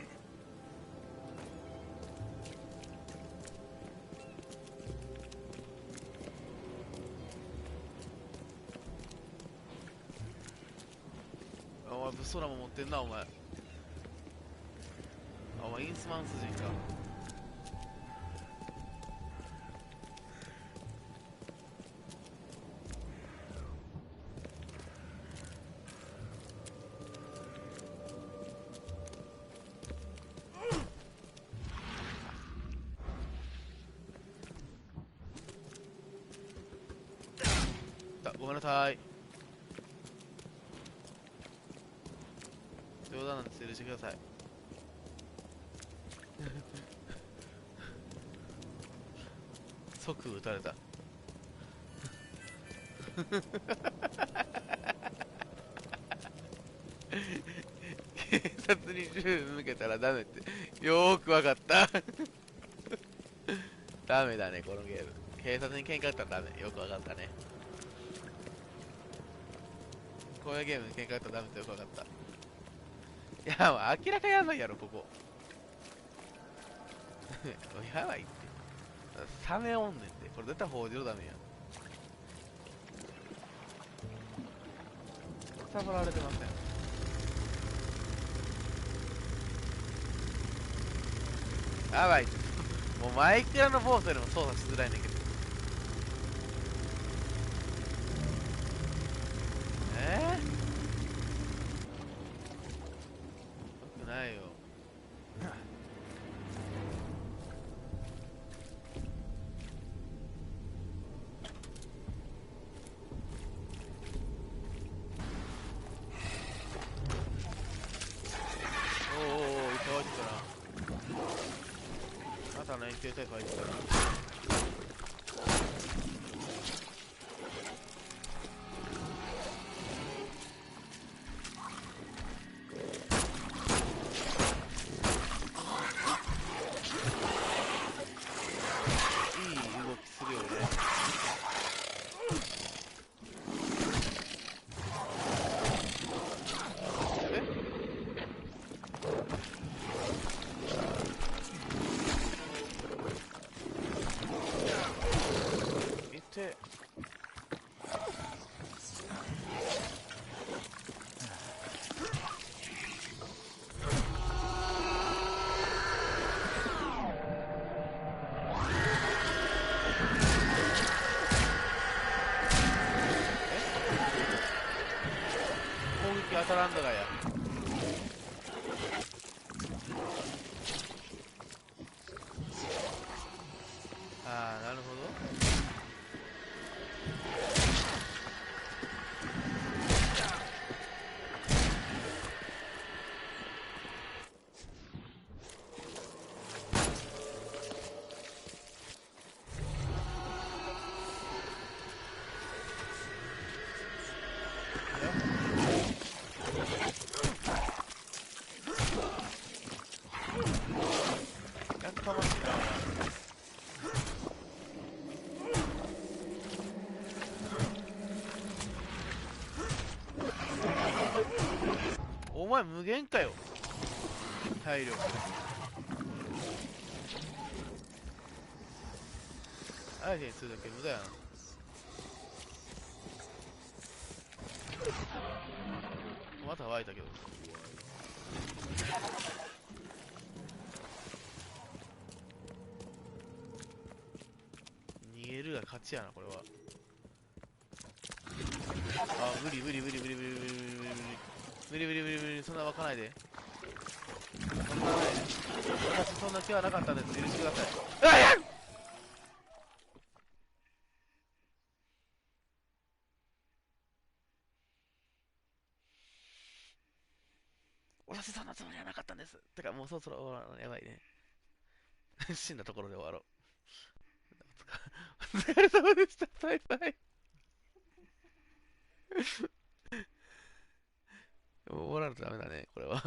Speaker 1: お前物騒なもん持ってんなお前。あ、お前インスマンス人か。ごめんなさい。冗談なんです。許してください。即撃たれた。警察に銃向けたらダメってよーくわかった。ダメだねこのゲーム。警察に喧嘩打ったらダメ。よくわかったね。こういうゲームに喧嘩打ったらダメってよくわかった。いや、もう明らかやばいやろ、ここ。やばいって。サメおんねんって。これ絶対法上ダメやん。サボられてません。やばい。もうマイクラのボースよりも操作しづらいねんけど。よくないよ。おおおお、いっぱい入ってたな。またの円形タイプ入ってたな。当たらんだがや。ああ、なるほど。お前無限かよ、体力。相手にするだけ無駄やな。また湧いたけど。逃げるが勝ちやなこれは。あ、無理無理無理無理無理無理無理無理無理無理無理無理無理、そんな湧かないで。そんなないで。私そんな気はなかったんです。許してください。あっ、私そんなつもりはなかったんです。てかもうそろそろ終わらない。やばいね。死んだところで終わろう。お疲れ様でした。バイバイ。終わらないとダメだね、これは。